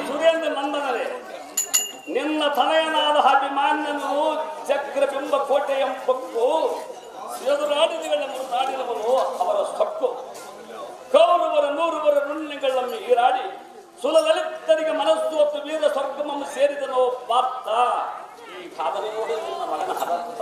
ಸುರೇಂದ್ರ ನಂದನರೇ, ನಿನ್ನ ತನಯನಾದ ಅಭಿಮಾನ್ಯನು ಚಕ್ರಬಿಂಬ ಕೋಟೆ ಎಂಬಕ್ಕೂ ಎದುರಾಡಿದೆಗಳೆಂಬ ನಾಡಿನವನು ಅವರ ಸೊಕ್ಕು. ಕೌರವರ 100 ನುಣ್ಣಿಗಳನ್ನು ಹೀರಾಡಿ ಸುಲಲಿತರಿಗೆ ಮನಸ್ಸು ಹೊತ್ತು ವೀರ ಸ್ವರ್ಗಮನ್ನು ಸೇರಿದನೋ ಪಾರ್ಥ. ಈ ಕಾದನೆ ನೋಡಿ ನಿನ್ನ ಮಗನ ಹರತ್ತ.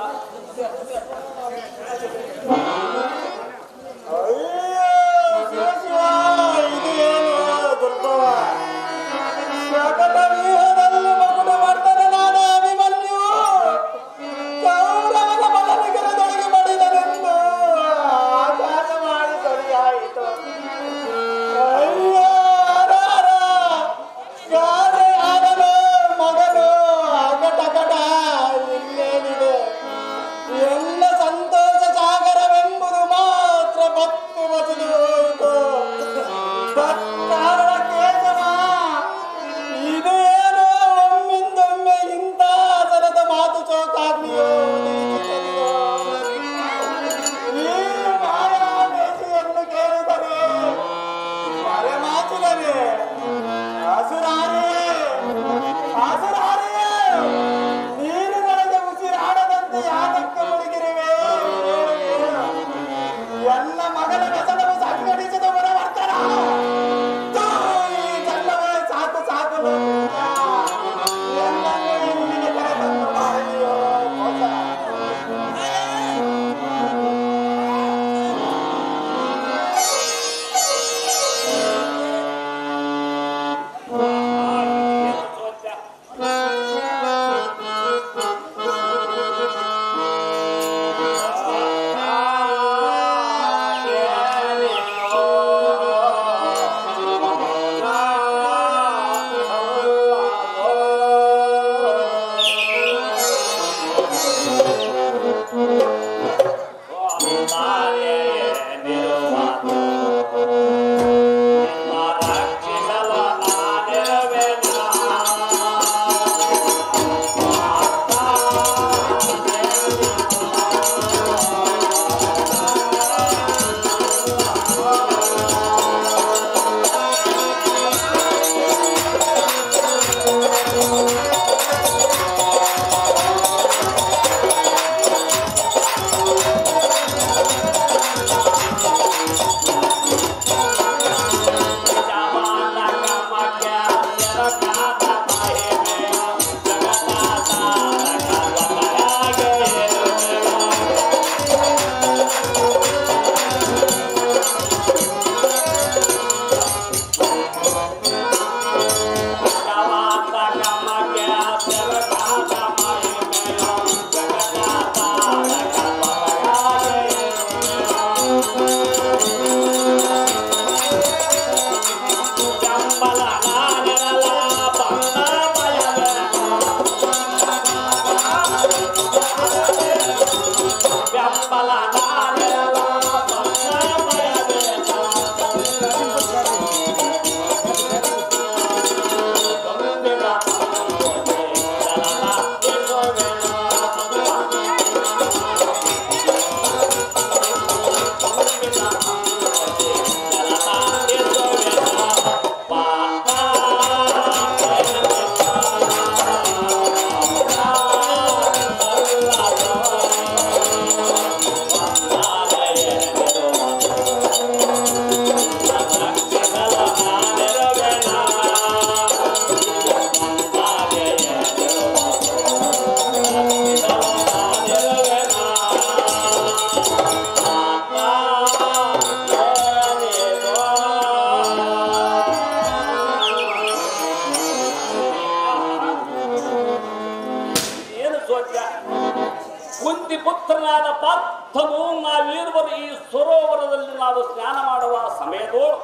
ಕುಂತಿ ಪುತ್ರನಾದ ಪಾರ್ಥನು ನಾವಿರುವರು ಈ ಸರೋವರದಲ್ಲಿ ನಾವು ಸ್ನಾನ ಮಾಡುವ ಸಮಯದೋಳು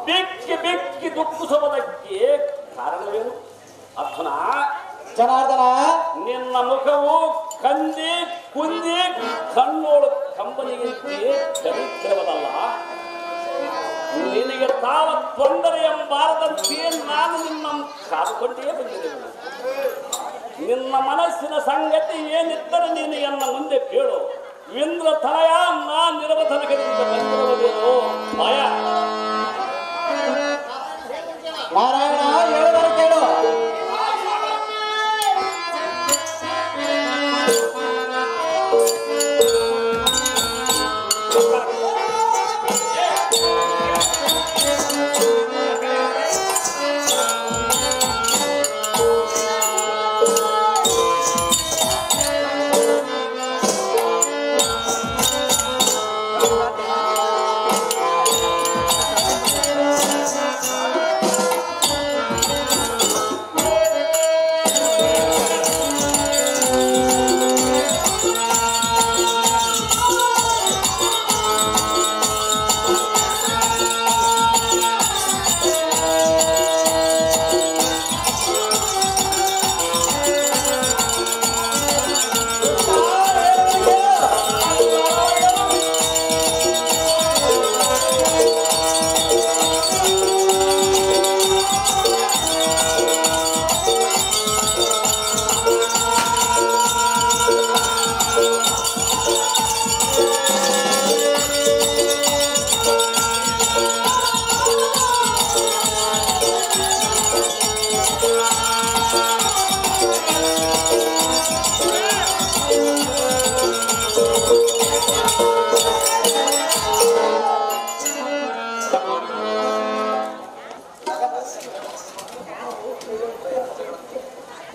ಬೆಕ್ಕಿ ಬೆಕ್ಕಿ ದುಃಖಿಸುವುದಕ್ಕೆ ಕಾರಣವೇನು? ಅರ್ಥನ ಜನಾರ್ದನ, ನಿನ್ನ ಮುಖವು ಕಂದಿ ಕುಂದಿ ಕಣ್ಣೋಳು ಕಂಬನಿಗೆ ಕರೀತಿರುವುದಲ್ಲ. ನಿನಗೆ ತಾವ ತೊಂದರೆ ಎಂಬಾರದಂತೆ ನಾನು ನಿನ್ನ ಕಾದುಕೊಂಡೇ ಬಂದಿದ್ದೇನೆ. ನಿನ್ನ ಮನಸ್ಸಿನ ಸಂಗತಿ ಏನಿದ್ದರೆ ನೀನು ಎನ್ನ ಮುಂದೆ ಕೇಳು. ಇಂದ್ರ ತನಯ ನಾನ್ ನಿರವತನಕದಿಂದ ಬಂದಿರುವುದೇನು ಭಯ ನಾರಾಯಣ ಹೇಳಿದರೆ ಕೇಳು.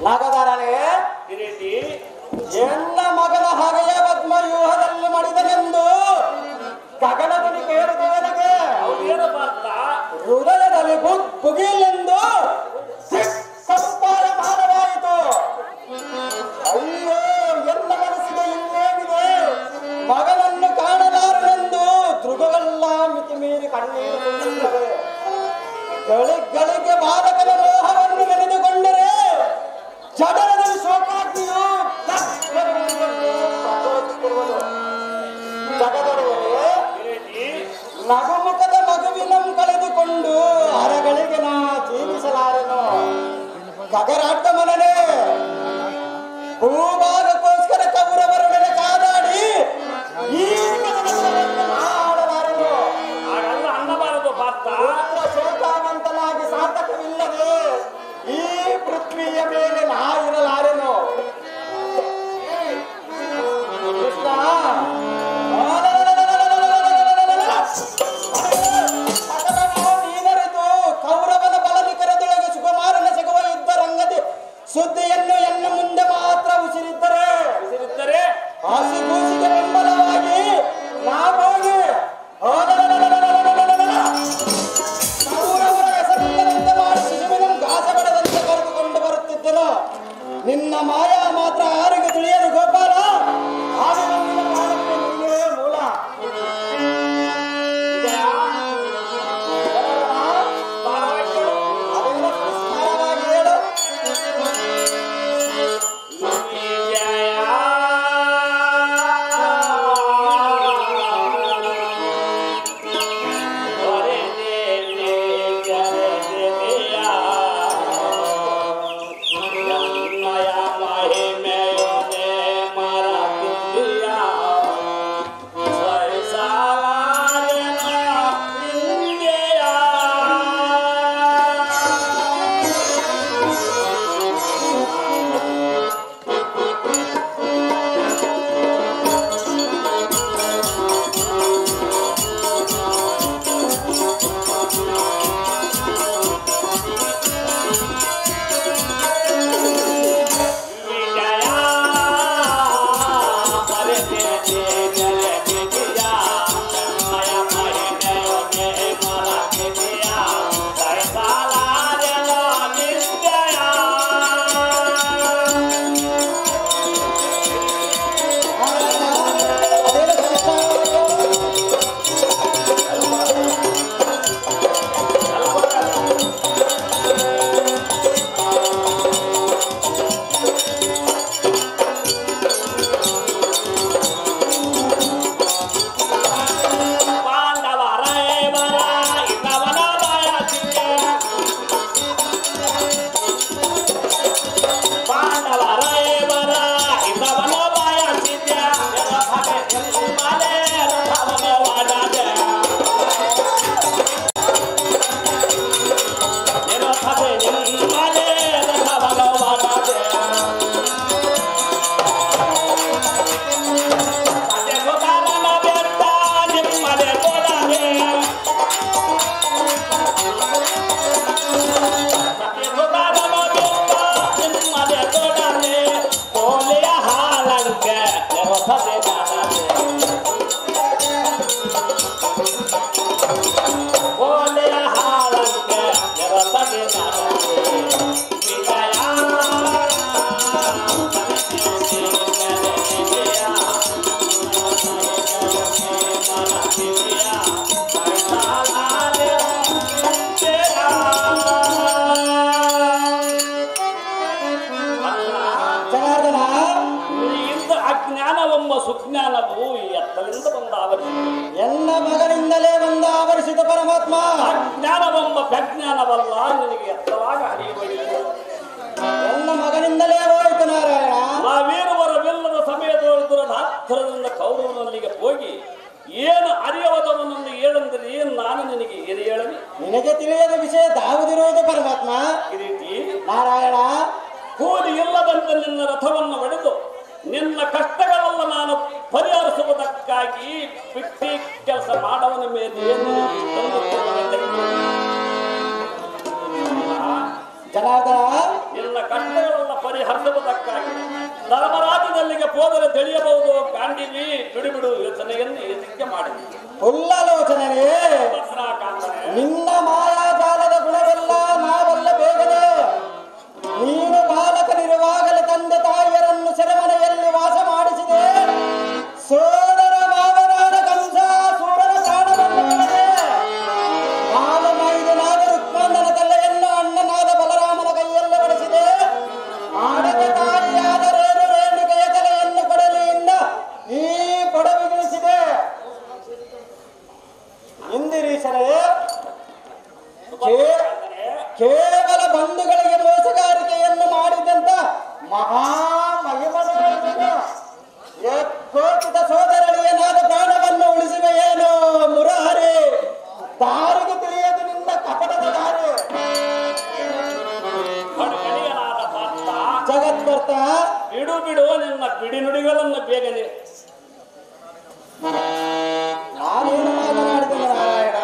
ನಾಗದಾರನೇ ಕಿರೀಟಿ ಎನ್ನ ಮಗನ ಹಾಗೆಯೇ ಪದ್ಮವ್ಯೂಹದಲ್ಲಿ ಮಡಿದನೆಂದು ಗಗನದಲ್ಲಿ ಕೇಳಿದೆ ನನಗೆ. ಅವನೇನು ಮಾತ್ರ ಹೃದಯದಲ್ಲಿ ಬುಗಿಲೆಂದು ಸಂಪಾರ ಮಾನವಾಯಿತು. ಅಯ್ಯೋ ಎನ್ನ ಮನಸ್ಸಿಗೆ ಇನ್ನೇನಿದೆ, ಮಗನನ್ನು ಕಾಣಲಾರನೆಂದು ದೃಗವೆಲ್ಲ ಮಿತಿ ಮೀರಿ ಕಣ್ಣೀರು ತುಂಬುತ್ತವೆ. ಗಳಿಗೆ ಬಾಲಕನ ಮೋಹವನ್ನು ನೆನೆದುಕೊಂಡರೆ ಜಡರಲ್ಲಿ ಶೋಕಾಗ್ನಿಯು ಜಗದೊಡೆಯರೆ ನಗುಮುಖದ ಮಗುವಿನ ಕಳೆದುಕೊಂಡು ಅರಗಳಿಗೆ ನಾ ಜೀವಿಸಲಾರೆನು. ಗಗರಾಟ ಮನನೆ ಭೂಭಾಗಕ್ಕೋಸ್ಕರ ಕೌರವರೊಡನೆ ಕಾದಾಡಿ ಈ ಮಾಡಲಾರೆನು. ಹಾಗಲ್ಲ ಅನ್ನಬಾರದು ಪಾತ್ರ ಶೋಕಾವಂತನಾಗಿ ಸಾರ್ಥಕವಿಲ್ಲದೆ ಈ ಪೃಥ್ವಿಯ ಮೇಲೆ ನಾ ಇರಲಾರೆನು. ಕೃಷ್ಣ ನೀನರಿತು ಕೌರವನ ಬಲ ನಿಖರದೊಳಗೆ ಸುಕುಮಾರನ ಸಿಗುವ ಯುದ್ಧ ರಂಗದಿ ಅಜ್ಞಾನವು ಎತ್ತಲಿಂದ ಬಂದ ಆವರಿಸಿತು. ಎನ್ನ ಮಗನಿಂದಲೇ ಬಂದ ಆವರಿಸಿದ ಪರಮಾತ್ಮ. ಅಜ್ಞಾನವೆಂಬ ಪ್ರಜ್ಞಾನವಲ್ಲ ನಿನಗೆ ಎತ್ತಲಾಗ ಹರಿಯುವುದು. ಎನ್ನ ಮಗನಿಂದಲೇ ಹೋಯಿತು ನಾರಾಯಣ. ನಾವೇರುವರವಿಲ್ಲದ ಸಮಯದೊಳಗೆ ದುರಧಾತ್ರದಿಂದ ಕೌರವನಲ್ಲಿಗೆ ಹೋಗಿ ಏನು ಅರಿಯವದವನನ್ನು ಹೇಳಂದ್ರೆ ನಾನು ನಿನಗೆ ಏನು ಹೇಳಲಿ? ನಿನಗೆ ತಿಳಿಯದ ವಿಷಯ ಯಾವುದಿರುವುದು ಪರಮಾತ್ಮ? ಈ ರೀತಿ ನಾರಾಯಣ, ಕೂಲಿ ಇಲ್ಲದಂತೆ ನಿನ್ನ ರಥವನ್ನು ಹೊಡೆದು ನಿನ್ನ ಕಷ್ಟಗಳೆಲ್ಲ ನಾನು ಪರಿಹರಿಸುವುದಕ್ಕಾಗಿ ಬಿಟ್ಟಿ ಕೆಲಸ ಮಾಡವನ ಮೇಲೆ ಜನಾರ್ದನ, ನಿನ್ನ ಕಷ್ಟಗಳೆಲ್ಲ ಪರಿಹರಿಸುವುದಕ್ಕಾಗಿ ಧರ್ಮರಾಜನಲ್ಲಿಗೆ ಹೋದರೆ ತಿಳಿಯಬಹುದು. ಗಾಂಡಿವಿ ಬಿಡು ಯೋಚನೆಯನ್ನು ಎದಿಕೆ ಮಾಡಿದೆ. ಉಲ್ಲಲೋಚನೆ ನಿನ್ನ ಮಾಯಾಜಾಲದ ಗುಣವೆಲ್ಲ ನಾವೆಲ್ಲ ಬೇಗನೆ. ನೀನು ಬಾಲಕನಿರುವಾಗಲೇ ತಂದೆ ತಾಯಿಯರನ್ನು ಸೆರೆಮನೆಯಲ್ಲಿ ವಾಸ ಮಾಡಿಸಿದೆ. ಸೋದರ ಮಾವನಾದ ಕಂಸ ಸೂರನ ಪ್ರಾಣವನ್ನು ಕಳೆದೆ. ಬಾಲಮೈದನಾದ ರುಕ್ಮಂದನ ತಲೆಯನ್ನು ಅಣ್ಣನಾದ ಬಲರಾಮನ ಕೈಯಲ್ಲಿ ಬಡಿಸಿದೆ. ಆಡದ ತಾಯಿಯಾದ ರೇಣುಕೆಯ ತಲೆಯನ್ನು ಕೊಡಲಿಯಿಂದ ಈ ಕೊಡವಿಗಿಳಿಸಿದೆ. ಇಂದಿರೀಶನೇ, ಕೇವಲ ಬಂಧುಗಳಿಗೆ ಮೋಸಗಾರಿಕೆಯನ್ನು ಮಾಡಿದಂತ ಮಹಾಮಹಿಮನ ಕೋಚಿತ ಸೋದರಳಿಯನಾದ ಪ್ರಾಣವನ್ನು ಉಳಿಸುವೆಯೇನೋ ಮುರಾರಿ. ದಾರಿಗೆ ತಿಳಿಯದು ನಿನ್ನ ಕಪಟದ ದಾರಿ. ಜಗತ್ಕರ್ತ, ಬಿಡು ನಿನ್ನ ಬಿಡಿ ನುಡಿಗಳನ್ನು ಬೇಗನೆ. ನಾನೇನು ಮಾತನಾಡಿದ್ದೇನೆ ನಾರಾಯಣ?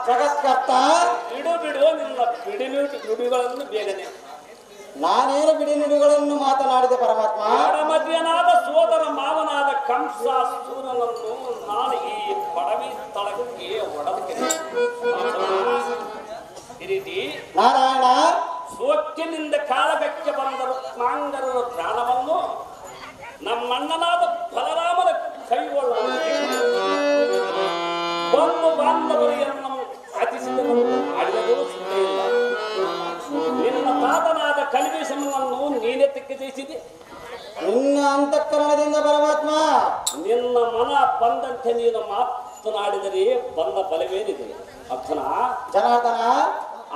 ಜಗತ್ಕರ್ತ, ಬಿಡು ನಿನ್ನ ಬಿಡಿ ನುಡಿಗಳನ್ನು ಬೇಗನೆ. ನಾನೇನು ಬಿಡಿ ನುಡಿಗಳನ್ನು ಮಾತನಾಡಿದೆ ಪರಮಾತ್ಮ? ಮಧ್ಯನಾದ ಸೋದರ ಮಾವನಾದ ಕಂಸ ಸೂರನನ್ನು ನಾನು ಈ ಪಡವಿ ಸ್ಥಳಕ್ಕೆ ಹೊಡೆದಕ್ಕೆ ಈ ರೀತಿ ನಾರಾಯಣ, ಸೋಕ್ಕಿನಿಂದ ಕಾಳಗಕ್ಕೆ ಬಂದ ರುಕ್ಮಾಂಗರರ ಪ್ರಾಣವನ್ನು ನಮ್ಮಣ್ಣನಾದ ಬಲರಾಮನ ಕೈಗೊಳ್ಳುವ ಬಂಧು ಬಾಂಧವರಿಯನ್ನು ಅತಿಸಿದವನ್ನು ಮಾಡಿದರೂ ಸುಮ್ಮನೆ ಇಲ್ಲ. ನಿನ್ನ ತಾತನಾದ ಕಲಿವೇಶನನ್ನು ನೀನೇ ತೆಗೆದಿಸಿದೆ. ನಿನ್ನ ಅಂತಃಕರಣದಿಂದ ಪರಮಾತ್ಮ, ನಿನ್ನ ಮನ ಬಂದಂತೆ ನೀನು ಮಾತನಾಡಿದರೆ ಬಂದ ಫಲವೇನಿದೆ ಅರ್ಥನ. ಜನಾರ್ದನ,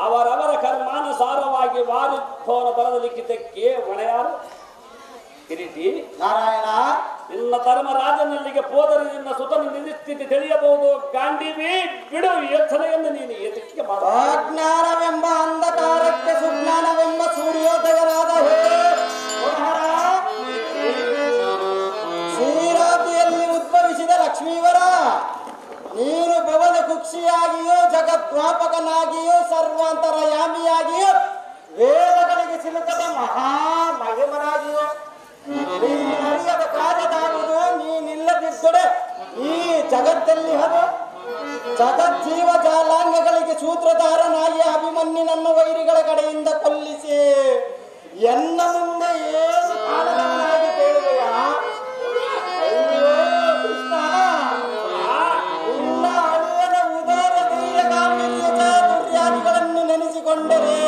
ಅವರವರ ಕರ್ಮಾನುಸಾರವಾಗಿ ವಾರಿಭವನ ಬರದ ಲಿಖಿತಕ್ಕೆ ಹೊಣೆಯಾರು ಕಿರೀಟಿ. ನಾರಾಯಣ, ನಿನ್ನ ಧರ್ಮರಾಜನಲ್ಲಿಗೆ ಹೋದರೆ ನಿನ್ನ ಸುತನ ನಿಸ್ಥಿತಿ ತಿಳಿಯಬಹುದು. ಗಾಂಡಿವಿ ಬಿಡು ಯೋಚನೆಯನ್ನು ನೀನು ಏತಕ್ಕೆ ಮಾಡ. ಅಜ್ಞಾನವೆಂಬ ಅಂಧಕಾರಕ್ಕೆ ಸುಜ್ಞಾನವೆಂಬ ಸೂರ್ಯೋದಯನಾದ ಹೇ ಶ್ರೀರಾತಿಯಲ್ಲಿ ಉದ್ಭವಿಸಿದ ಲಕ್ಷ್ಮೀವರ, ನೀನು ಭವನ ಕುಕ್ಷಿಯಾಗಿಯೂ ಜಗದ್ವಾಪಕನಾಗಿಯೂ ಸರ್ವಾಂತರಯಾಮಿಯಾಗಿಯೂ ಜಗತ್ತಲ್ಲಿ ಅದು ಜಗಜ್ಜೀವ ಜಾಲಾಂಗಗಳಿಗೆ ಸೂತ್ರಧಾರನಾಗಿ ಅಭಿಮನ್ಯುನನ್ನು ವೈರಿಗಳ ಕಡೆಯಿಂದ ಕೊಲ್ಲಿಸಿ ಎನ್ನ ಮುಂದೆ ಏನು ಕಾರಣವನ್ನಾಗಿ ಕೇಳಿದೆಯಾ? ಅಯ್ಯೋ ಕೃಷ್ಣ, ನಿನ್ನ ಅಳಿಯನ ಉದಾರ ಧೈರ್ಯ ಗಾಂಭೀರ್ಯ ಚಾತುರ್ಯಾದಿಗಳನ್ನು ನೆನೆಸಿಕೊಂಡರೆ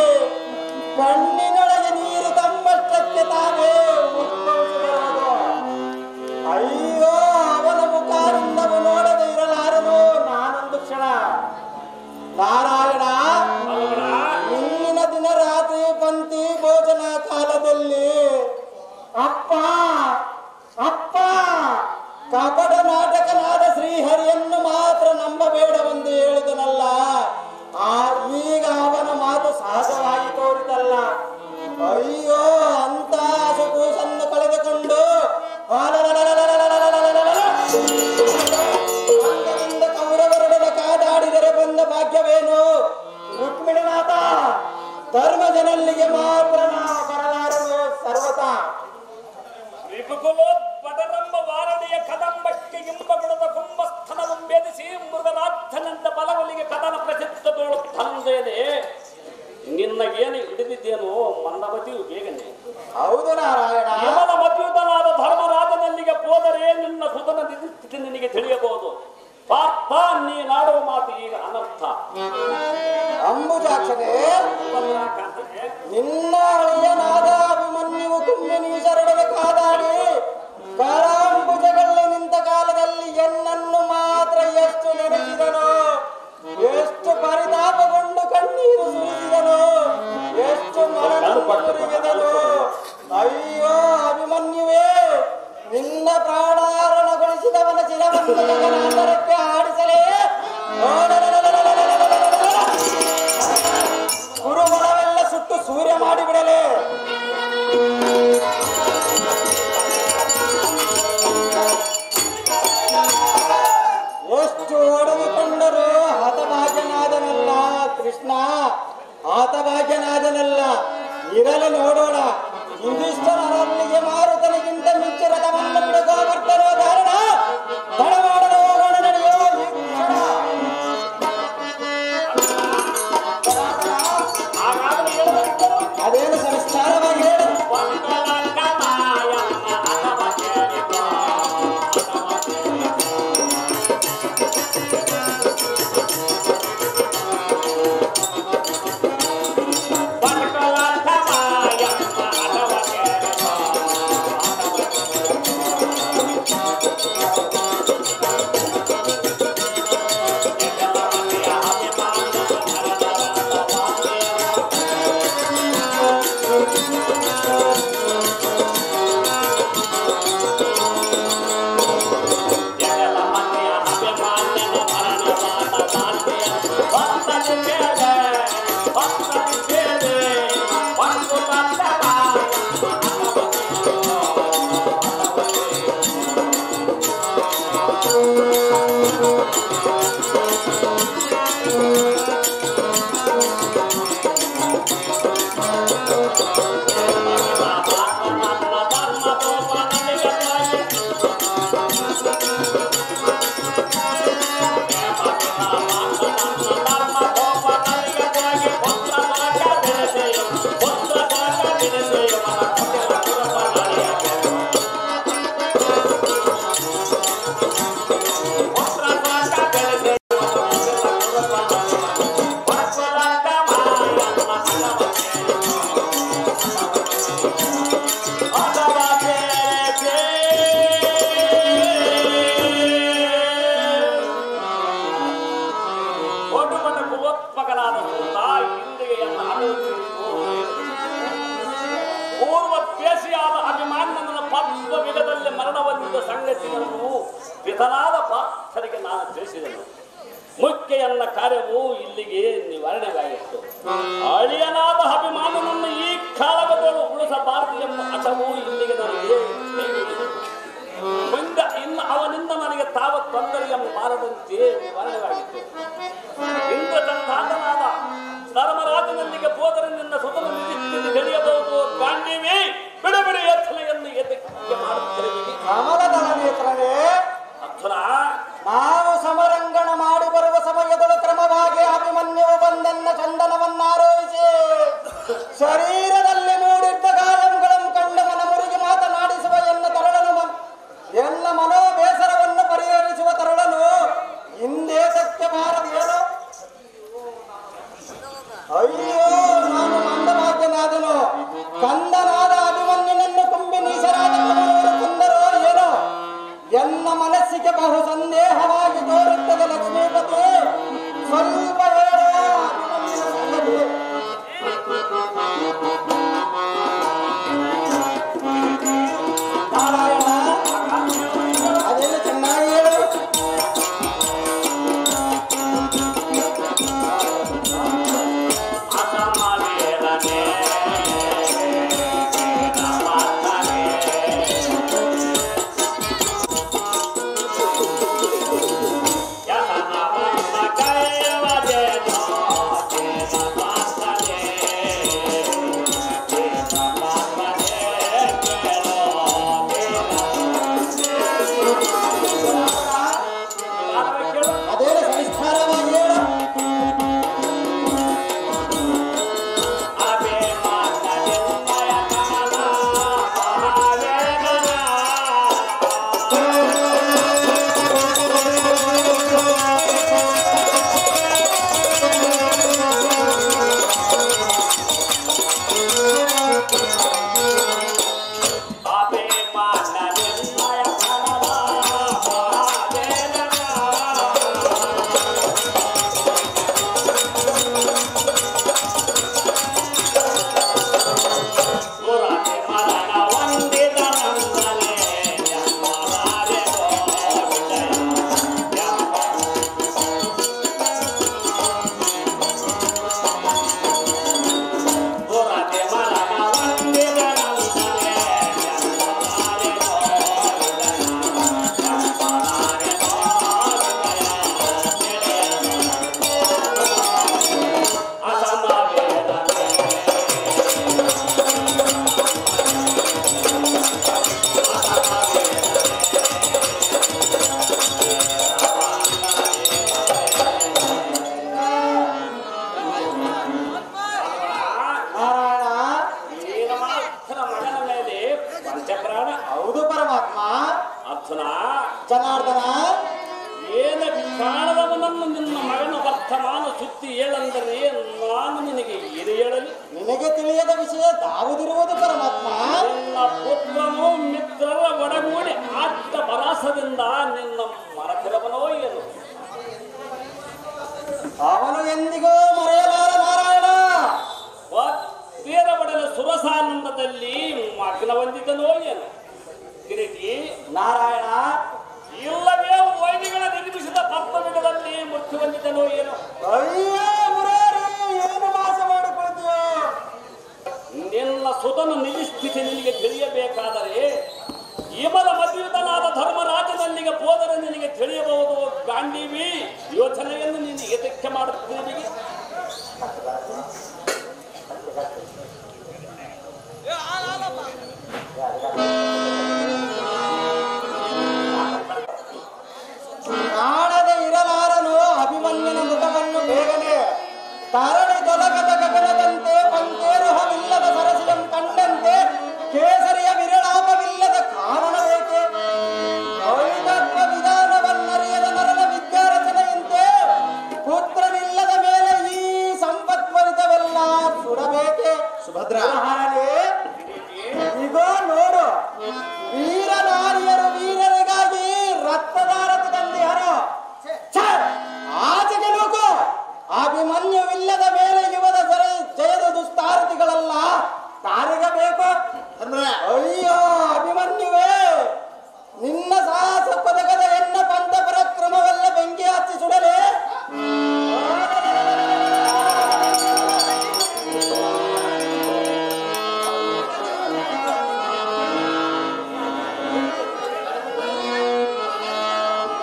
ಕಣ್ಣಿನೊಳಗೆ ನೀರು ತಮ್ಮಷ್ಟಕ್ಕೆ ತಾವೇ ಉದ್ಭವಿಸಬಹುದು. ಅಯ್ಯೋ, ಅವನ ಮುಖಾರಿಂದವು ನೋಡದೆ ಇರಲಾರನು ನಾನೊಂದು ಕ್ಷಣ. ನಾರಾಯಣ, ಮುಂದಿನ ದಿನ ರಾತ್ರಿ ಪಂಕ್ತಿ ಭೋಜನ ಕಾಲದಲ್ಲಿ ಅಪ್ಪ ಅಪ್ಪ ಕಪಟ ನಾಟಕನಾದ ಶ್ರೀಹರಿಯನ್ನು ಮಾತ್ರ ನಂಬಬೇಡವೆಂದು ಹೇಳಿದನಲ್ಲ. ಈಗ ಅವನ ಮಾತು ಸಹಜವಾಗಿ ತೋರಿತಲ್ಲ. ಅಯ್ಯೋ, ಅಂತ ಸುಕೂಸನ್ನು ಕಳೆದುಕೊಂಡು ಕೌರವರೊಡನೆ ಕಾದಾಡಿದರೆ ಬಂದ ಭಾಗ್ಯವೇನು? ರುಕ್ಮಿಣಿನಾಥ, ಧರ್ಮಜನಲ್ಲಿಗೆ ಮಾತ್ರ ನಾವು ಬರಲಾರನು ಸರ್ವತಾ. ರಿಪುಕುಲೋತ್ಪಟರಂಬ ವಾರಣಿಯ ಕದಂಬಕ್ಕೆ ಇಂಬಗುಣದ ಕುಂಭಸ್ಥನವನ್ನು ಭೇದಿಸಿ ಮೃಗರಾಧನಂತ ಬಲವಲಿಗೆ ಕದನ ಪ್ರಸಿದ್ಧದೋಳು ತಂದೇನೆ. ನಿನ್ನಗೇನು ಹಿಡಿದಿದ್ದೇನೋ ಮಂದಮತಿಯು ಬೇಗನೆ. ಹೌದು ನಾರಾಯಣ. ಯಮನ ಮಧ್ಯುತನಾದ ಧರ್ಮರಾಜನಲ್ಲಿಗೆ ಹೋದರೆ ನಿನ್ನ ಸುತನ ಸ್ಥಿತಿ ನಿನಗೆ ತಿಳಿಯಬಹುದು. ಪಾರ್ಥ, ನೀನಾಡುವ ಮಾತು ಈಗ ಅನರ್ಥ. ಅಂಬುಜಾಕ್ಷನೇ, ನಿನ್ನ ಅಳಿಯನಾದ ಅಭಿಮನ್ಯುವು ಕುಂಭಿನೀಶರೊಡನೆ ಕಾದಾಡಿ ಕರಾಂಬುಜಗಳಲ್ಲಿ ನಿಂತ ಕಾಲದಲ್ಲಿ ಎನ್ನನ್ನು ಮಾತ್ರ ಎಷ್ಟು ನೆನೆಸಿದನು, ಎಷ್ಟು ಪರಿತಾಪಗೊಂಡು ಕಣ್ಣೀರು ಸುರಿಸಿದನು, ಎಷ್ಟು ಮನನೊಂದಿಗೆದನು. ಅಯ್ಯೋ ಅಭಿಮನ್ಯುವೇ, ನಿನ್ನ ಪ್ರಾಣಾರಣಗೊಳಿಸಿದವನ ಚಿರವನ್ನು ಜಗನ್ನಾಥರಕ್ಕೆ ಆಡಿಸಲೇ ಕುರುಮಳವೆಲ್ಲ ಸುಟ್ಟು ಸೂರ್ಯ ಮಾಡಿಬಿಡಲೇ. ಎಷ್ಟು ಹೊಡೆದುಕೊಂಡರೂ ಹತಭಾಗ್ಯನಾದನಲ್ಲ ಕೃಷ್ಣ, ಹತಭಾಗ್ಯನಾದನಲ್ಲ. ಇರಲು ನೋಡೋಣ. ಯುಧಿಷ್ಠಿರನಿಗೆ ಮಾರುತನಿಗಿಂತ ಮಿಂಚು ರಥವನ್ನು ಬಿಡುಗೋ ಬರ್ತನೋ ಕಾರಣ ತಡ ಮಾಡಲು ಹೋಗೋಣ, ನಡೆಯೋ ಈ ಕ್ಷಣ. ಅದೇನು ಸಂಸ್ಕಾರವಾಗಿ ಹೇಳು. ಪೂರ್ವದ್ವೇಷಿಯಾದ ಅಭಿಮಾನನ ಪದ್ಮ ವಿಧದಲ್ಲಿ ಮರಣವೊಂದಿದ ಸಂಗತಿಯನ್ನು ವಿಧನಾದ ಪಾರ್ಥರಿಗೆ ನಾನು ತಿಳಿಸಿದನು. ಮುಖ್ಯ ಎನ್ನ ಕಾರ್ಯವು ಇಲ್ಲಿಗೆ ನಿವಾರಣೆಯಾಗಿತ್ತು. ಅಳಿಯನಾದ ಅಭಿಮಾನನನ್ನು ಈ ಕಾಲಗಳು ಉಳಿಸಬಾರದು ಎಂಬ ಹಠವು ಇಲ್ಲಿಗೆ ನನಗೆ ಮುಂದೆ ಇನ್ನು ಅವನಿಂದ ನನಗೆ ತಾವ ತೊಂದರೆಯನ್ನು ಬಾರದಂತೆ ನಿವಾರಣೆಯಾಗಿತ್ತು. ಇಂದ್ರ ತಂದಾತನಾದ ಧರ್ಮರಾಜನಲ್ಲಿಗೆ ಹೋದರೆ ನಿನ್ನ ಸುತನ ನಿಧಿಸ್ಥಿತಿ ತಿಳಿಯಬಹುದು. ಗಾಂಧೀವಿ ಬಿಡಬಿಡಿ ಎತ್ತಲೆಯನ್ನು ಎದಕ್ಕೆ ಮಾಡುತ್ತಿರುವೆ. ಕಮಲದಳ ನೇತ್ರವೇ, ಅರ್ಜುನ, ನಾವು ನಮಗೆ ತಿಳಿಯದ ವಿಷಯ ಯಾವುದಿರುವುದು ಪರಮಾತ್ಮ? ನಿನ್ನ ಪುತ್ರನು ಮಿತ್ರರ ಒಡಗೂಡಿ ಆಟ ಬರಾಸದಿಂದ ನಿನ್ನ ಮರತಿರವನೋ ಏನು? ಅವನು ಎಂದಿಗೂ ಮರೆಯಲಾರ ನಾರಾಯಣ. ತೀರ ಬಡಲ ಸುರಸಾನಂದದಲ್ಲಿ ಮಗ್ನ ಹೊಂದಿದ್ದನೋ ಏನು? ಕಿರೀಟಿ ನಾರಾಯಣ, ಇಲ್ಲವೇ ವೈದಿಗಳ ನಿರ್ಮಿಸಿದ ಪದ್ಮಯುಗದಲ್ಲಿ ಮೃತ್ಯು ಹೊಂದಿದ್ದನೋ ಏನು? ಅಯ್ಯೋ ಮುರಾರಿ, ಏನು ಮಾಸ ಮಾಡಿಕೊಳ್ತೀಯೋ? ನಿನ್ನ ಸುತನ ನಿಜಸ್ಥಿತಿ ನಿನಗೆ ತಿಳಿಯಬೇಕಾದರೆ ಇಮದ ಮಧ್ಯುತನಾದ ಧರ್ಮರಾಜನಲ್ಲಿಗೆ ಹೋದರೆ ನಿನಗೆ ತಿಳಿಯಬಹುದು. ಗಾಂಡೀವಿ ಯೋಚನೆಯನ್ನು ನೀನು ಏತಕ್ಕೆ ಮಾಡುತ್ತೀವಿ? ಕಾಣದೆ ಇರಲಾರನು ಅಭಿಮನ್ಯನ ಮುಖವನ್ನು ಬೇಗನೆ ತರಣಿ ತೊಲಗದ ಗಗನದಂತೆ ಪಂಕೇರುಹವಿಲ್ಲದ ಸರಸಿಯಂ ಕಂಡಂತೆ ಕೇಸರಿಯ ವಿರಳಾಪವಿಲ್ಲದ ಕಾರಣ ಬೇಕೆ? ಕೌತತ್ವ ವಿಧಾನವನ್ನರಿಯದ ನರನ ವಿದ್ಯಾರಚನೆಯಂತೆ ಪುತ್ರನಿಲ್ಲದ ಮೇಲೆ ಈ ಸಂಪತ್ವರಿತವೆಲ್ಲ ಸುಡಬೇಕೆ? ಸುಭದ್ರ ಈಗೋ ನೋಡು, ವೀರನಾರಿಯರು ವೀರರಿಗಾಗಿ ರಕ್ತದಾರತಿ ತಂದಿಹರು. ಆಚೆಗೆ ನೂಕು. ಅಭಿಮನ್ಯುವಿಲ್ಲದ ಮೇಲೆ ಯುವದ ಜಯದ ದುಸ್ತಾರತಿಗಳೆಲ್ಲ ತಾರಿಗೆ ಬೇಕು. ಅಯ್ಯೋ ಅಭಿಮನ್ಯುವೇ, ನಿನ್ನ ಸಾಹಸ ಪದಕದ ಎನ್ನ ಪಂಥ ಪರಾಕ್ರಮವೆಲ್ಲ ಬೆಂಕಿ ಹಚ್ಚಿ ಸುಡಲೇ?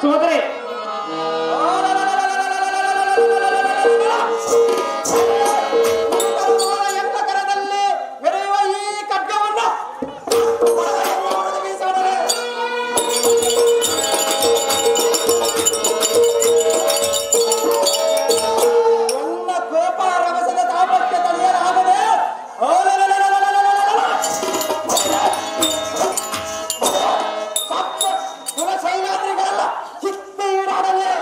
ಸೋದರಿ ಎಂತ ಕರದಲ್ಲಿ ಮೆರೆಯುವ ಈ ಖಡ್ಗವನ್ನು ಬೀಸಾಡಲೇ? ನನ್ನ ಕೋಪ ರಭಸದ ತಾಪಕ್ಕೆ ತಡೆಯಲಾಗದೆ ಸಪ್ತ ಕುಲಶೈಲಾದ್ರಿಗಳೆಲ್ಲ ಚಿತ್ತ ಈಡಾಡಲೇ?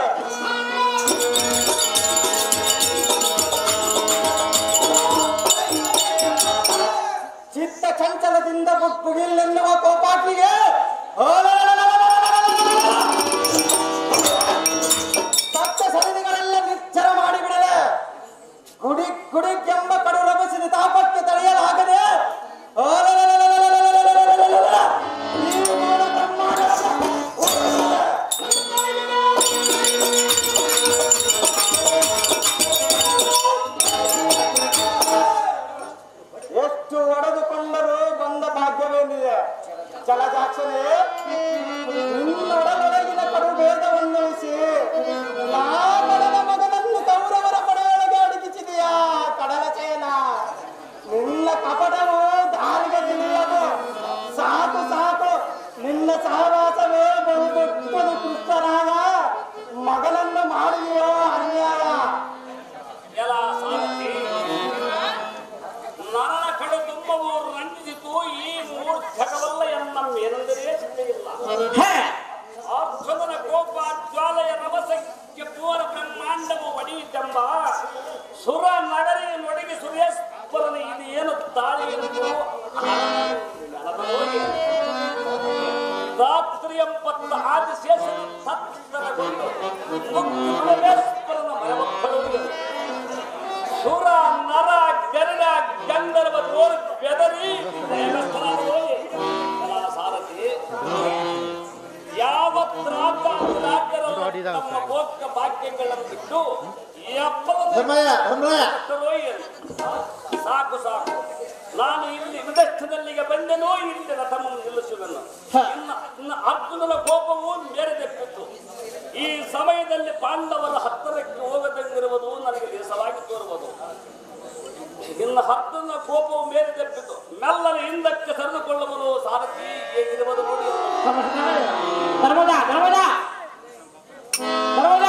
ಚಿತ್ತ ಚಂಚಲದಿಂದ ಬುಗಿಲ್ಲೆನ್ನುವ ಕೋಪಾಗ್ನಿಗೆ ಸಪ್ತ ಸರದಿಗಳೆಲ್ಲ ನಿರ್ಜರ ಮಾಡಿಬಿಡಲೆ. ಗುಡಿ ಗುಡಿಗೆಂಬ ಕಡು ರಭಸಿದ ತಾಪಕ್ಕೆ ತಡೆಯಲಾಗದೆ ಈ ಮೂಲ ಬ್ರಹ್ಮಾಂಡವನ್ನು ಎಷ್ಟು ಒಡೆದುಕೊಂಡರೂ ಬಂದ ಭಾಗ್ಯವೇನಿದೆ? ಜಲಜಾಕ್ಷನೇ, ನಿನ್ನೊಡಲೊಳಗಿನ ಕಡು ಭೇದವನ್ನುಳಿಸಿ ರಾವಣನ ಮಗನನ್ನು ಕೌರವರ ಪಡೆಯೊಳಗೆ ಅಡಗಿಸಿದೆಯಾ ಕಡಲ ಚಯನ? ನಿನ್ನ ಕಪಟವು ದಾರಿಗೆ ತಿಳಿಯದು. ಸಾಕು ಸಾಕು, ನಿನ್ನ ಸಹವಾಸವೇ ಬಹುದೊಡ್ಡದು. ಕೃಷ್ಣರಾಗ ಮಗನನ್ನು ಮಾಡಿದೆಯೋ ಅನ್ಯಾಯ. ಎಲ್ಲ ಸಾರಥಿ ನನ್ನ ಕಡೆ ತುಂಬವು ರಂಜಿಸಿತು. ಈ ಮೂರ್ಛಕವಲ್ಲ ಎನ್ನಮ್ಮೇನೆಂದರೆ ಚಿಂತೆಯಿಲ್ಲ. ಅರ್ಜುನನ ಕೋಪ ಜ್ವಾಲೆಯ ರಭಸಕ್ಕೆ ಪೂರ ಬ್ರಹ್ಮಾಂಡವು ಒಡೆಯಿತೆಂಬ ಸುರ ನಗರಿ ನೊಡಗಿ ಸುರೇಶ್ವರನ ಇದು ಏನು ತಾಳಿ ರಾತ್ರಿ ಎಂಬತ್ತ ಆದಿಶೇಷನ ತತ್ತರಗೊಂಡು ಮುಕ್ತೇಶ್ವರನ ಮರಮಕ್ಕಳು ಸುರ ನರ ಗರುಡ ಗಂಧರ್ವ ತೋರು ಬೆದರಿ ಸಾರಥಿ ಯಾವತ್ತು ತಮ್ಮ ಭೋಗ ಭಾಗ್ಯಗಳನ್ನು ಬಿಟ್ಟು ಸಾಕು ಸಾಕು, ನಾನು ಇಲ್ಲಿ ವಿದಕ್ಷದಲ್ಲಿಗೆ ಬಂದೆನೋ ಇಲ್ಲಿ ರಥವನ್ನು ನಿಲ್ಲಿಸುವೆನು. ಇನ್ನು ಅರ್ಜುನನ ಕೋಪವು ಮೇರೆದೆಪ್ಪಿತ್ತು. ಈ ಸಮಯದಲ್ಲಿ ಪಾಂಡವರ ಹತ್ತಿರಕ್ಕೆ ಹೋಗದಂಗಿರುವುದು ನನಗೆ ದೇಶವಾಗಿ ತೋರುವುದು. ಇನ್ನು ಅರ್ಜುನನ ಕೋಪವು ಮೇರೆದೆಪ್ಪಿತು. ಮೆಲ್ಲನೆ ಹಿಂದಕ್ಕೆ ಸರಿದುಕೊಳ್ಳುವುದು. ಸಾರಥಿ ಹೇಗಿರುವುದು ನೋಡಿ. ಧರ್ಮದ ಧರ್ಮದ ಧರ್ಮದ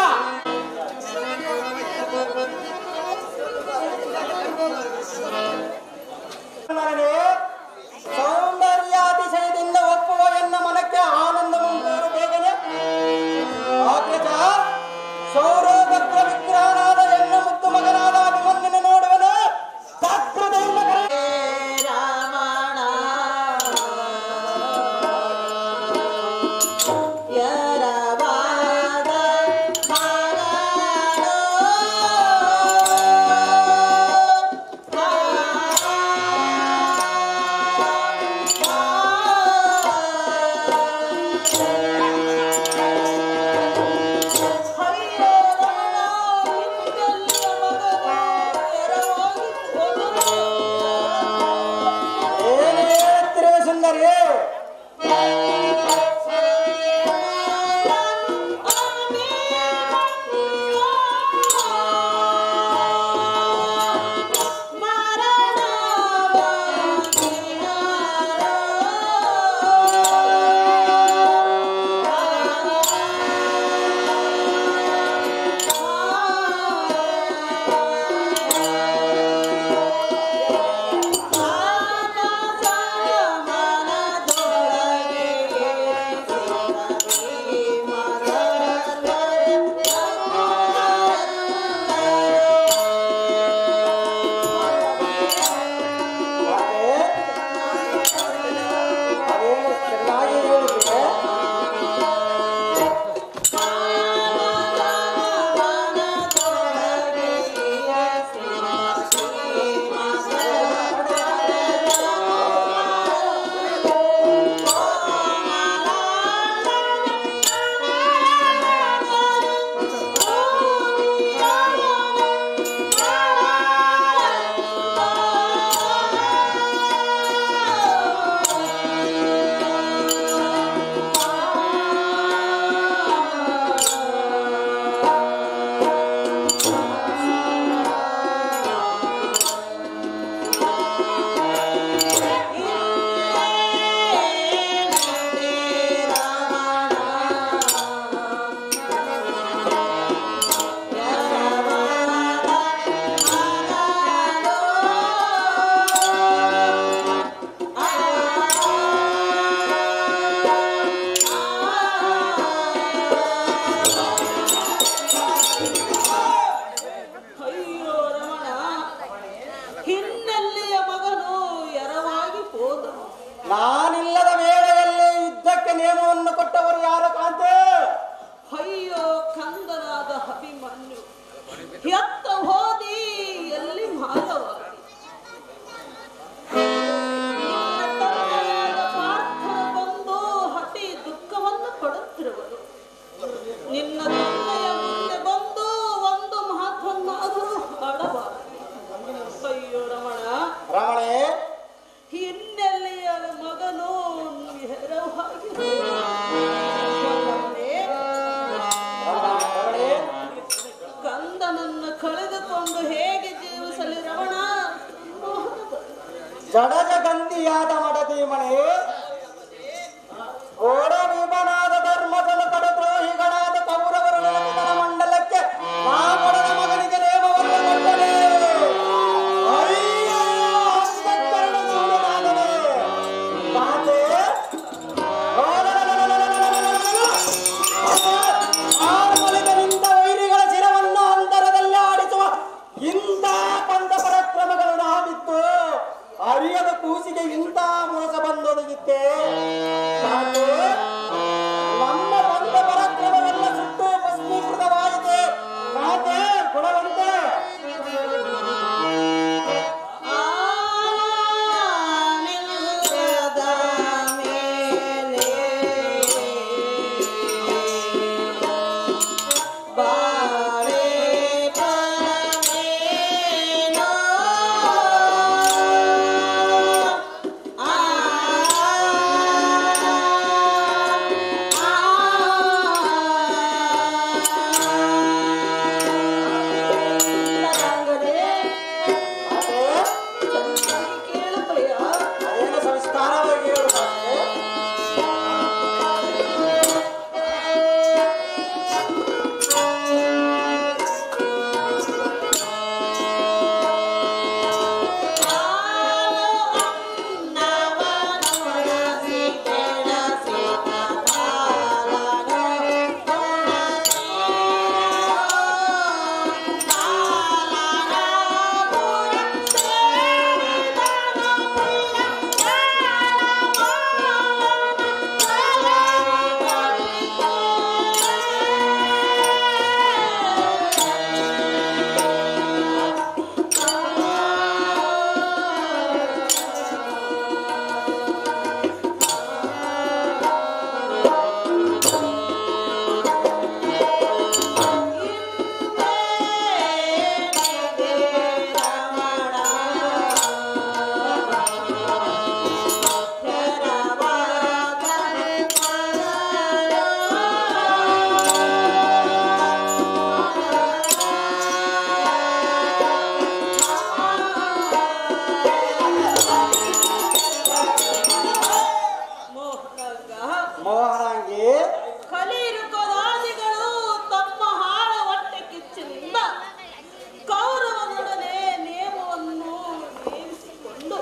ಸೌಂದರ್ಯಾತಿಶಯದಿಂದ ಒಪ್ಪುವ ಎನ್ನ ಮನಕ್ಕೆ ಆನಂದ ಮುಂದೂರು ಬೇಗನೆ. ಆಗ್ರಜ ಸೌರೋಭದ್ರ ವಿಗ್ರಹನಾದ ಎನ್ನ ಮುದ್ದು ಮಗನಾದ ಅಭಿಮನ್ಯನ ನೋಡುವನು ಜಾಗೃತೆಯಿಂದ ಕರೆಯುವ. ನಾನಿಲ್ಲದ ವೇಳೆಯಲ್ಲಿ ಯುದ್ಧಕ್ಕೆ ನಿಯಮವನ್ನು ಕೊಟ್ಟವರು ಯಾರು ಕಾಂತೆ? ಅಯ್ಯೋ ಕಂದನಾದ ಅಭಿಮನ್ಯು, ಎತ್ತ ಹೋದಿ ಎಲ್ಲಿ ಮಾಯವಾಗಿ ಪಾರ್ಥನ ಬಂದು ಹಠಿ ದುಃಖವನ್ನು ಪಡುತ್ತಿರುವರು. ನಿನ್ನ ತಂದೆಯ ಮುಂದೆ ಬಂದು ಒಂದು ಮಾತನ್ನಾದರೂ ಆಡಬಾರದು. ಅಯ್ಯೋ ರಮಣ, ರಮಣೆ, ಇನ್ನೆಲ್ಲಿಯ ಮಗನು ನೆರವಾಗಿ ಕಂದನನ್ನು ಕಳೆದುಕೊಂಡು ಹೇಗೆ ಜೀವಿಸಲಿ ರಮಣ? ಜಡಜ ಗಂಧಿಯಾದ ಮಡದಿ ಮಣೆ, ಓಡ ವಿಮನಾದ ಧರ್ಮಜನ ಕಡದ್ರೋಹಿಗಳಾದ ಕೌರವರ ಮಂಡಲಕ್ಕೆ ನಾ ಕೊಡದ ಮಗನಿಗೆ ನೇಮವನ್ನು ಕೊಟ್ಟನೆ. ಅಯ್ಯೋ ಅಂತಃಕರಣ ಶೂನ್ಯನಾದನೆ. ಕಾಂತೆ, ಆರ್ಮಲಿಗೆ ನಿಂತ ವೈರಿಗಳ ಶಿರವನ್ನು ಅಂತರದಲ್ಲಿ ಆಡಿಸುವ ಇಂಥ ಪಂಥ ಪರಾಕ್ರಮಗಳು ನಾವಿತ್ತು ಅರಿಯದ ಕೂಸಿಗೆ ಇಂಥ ಮೋಸ ಬಂದೊದಗಿತ್ತೆ. ನಮ್ಮ ಪಂಥ ಪರಾಕ್ರಮವೆಲ್ಲ ಸುಟ್ಟು ಭಸ್ಮೀಕೃತವಾಯಿತೆ. ಕಾಂತೆ ಗುಣವಂತೆ, ಅದೇನು ಸಂಸ್ಕಾರವಾಗಿ ಹೇಳು ಕಾಂತೆ. ಮೋಹನಾಂಗಿ, ಕಲಿರುಕರಾದಿಗಳು ತಮ್ಮ ಹಾಳ ಹೊಟ್ಟೆ ಕಿಚ್ಚಿನಿಂದ ಕೌರವನೊಡನೆ ನಿಯಮವನ್ನು ನೇಮಿಸಿಕೊಂಡು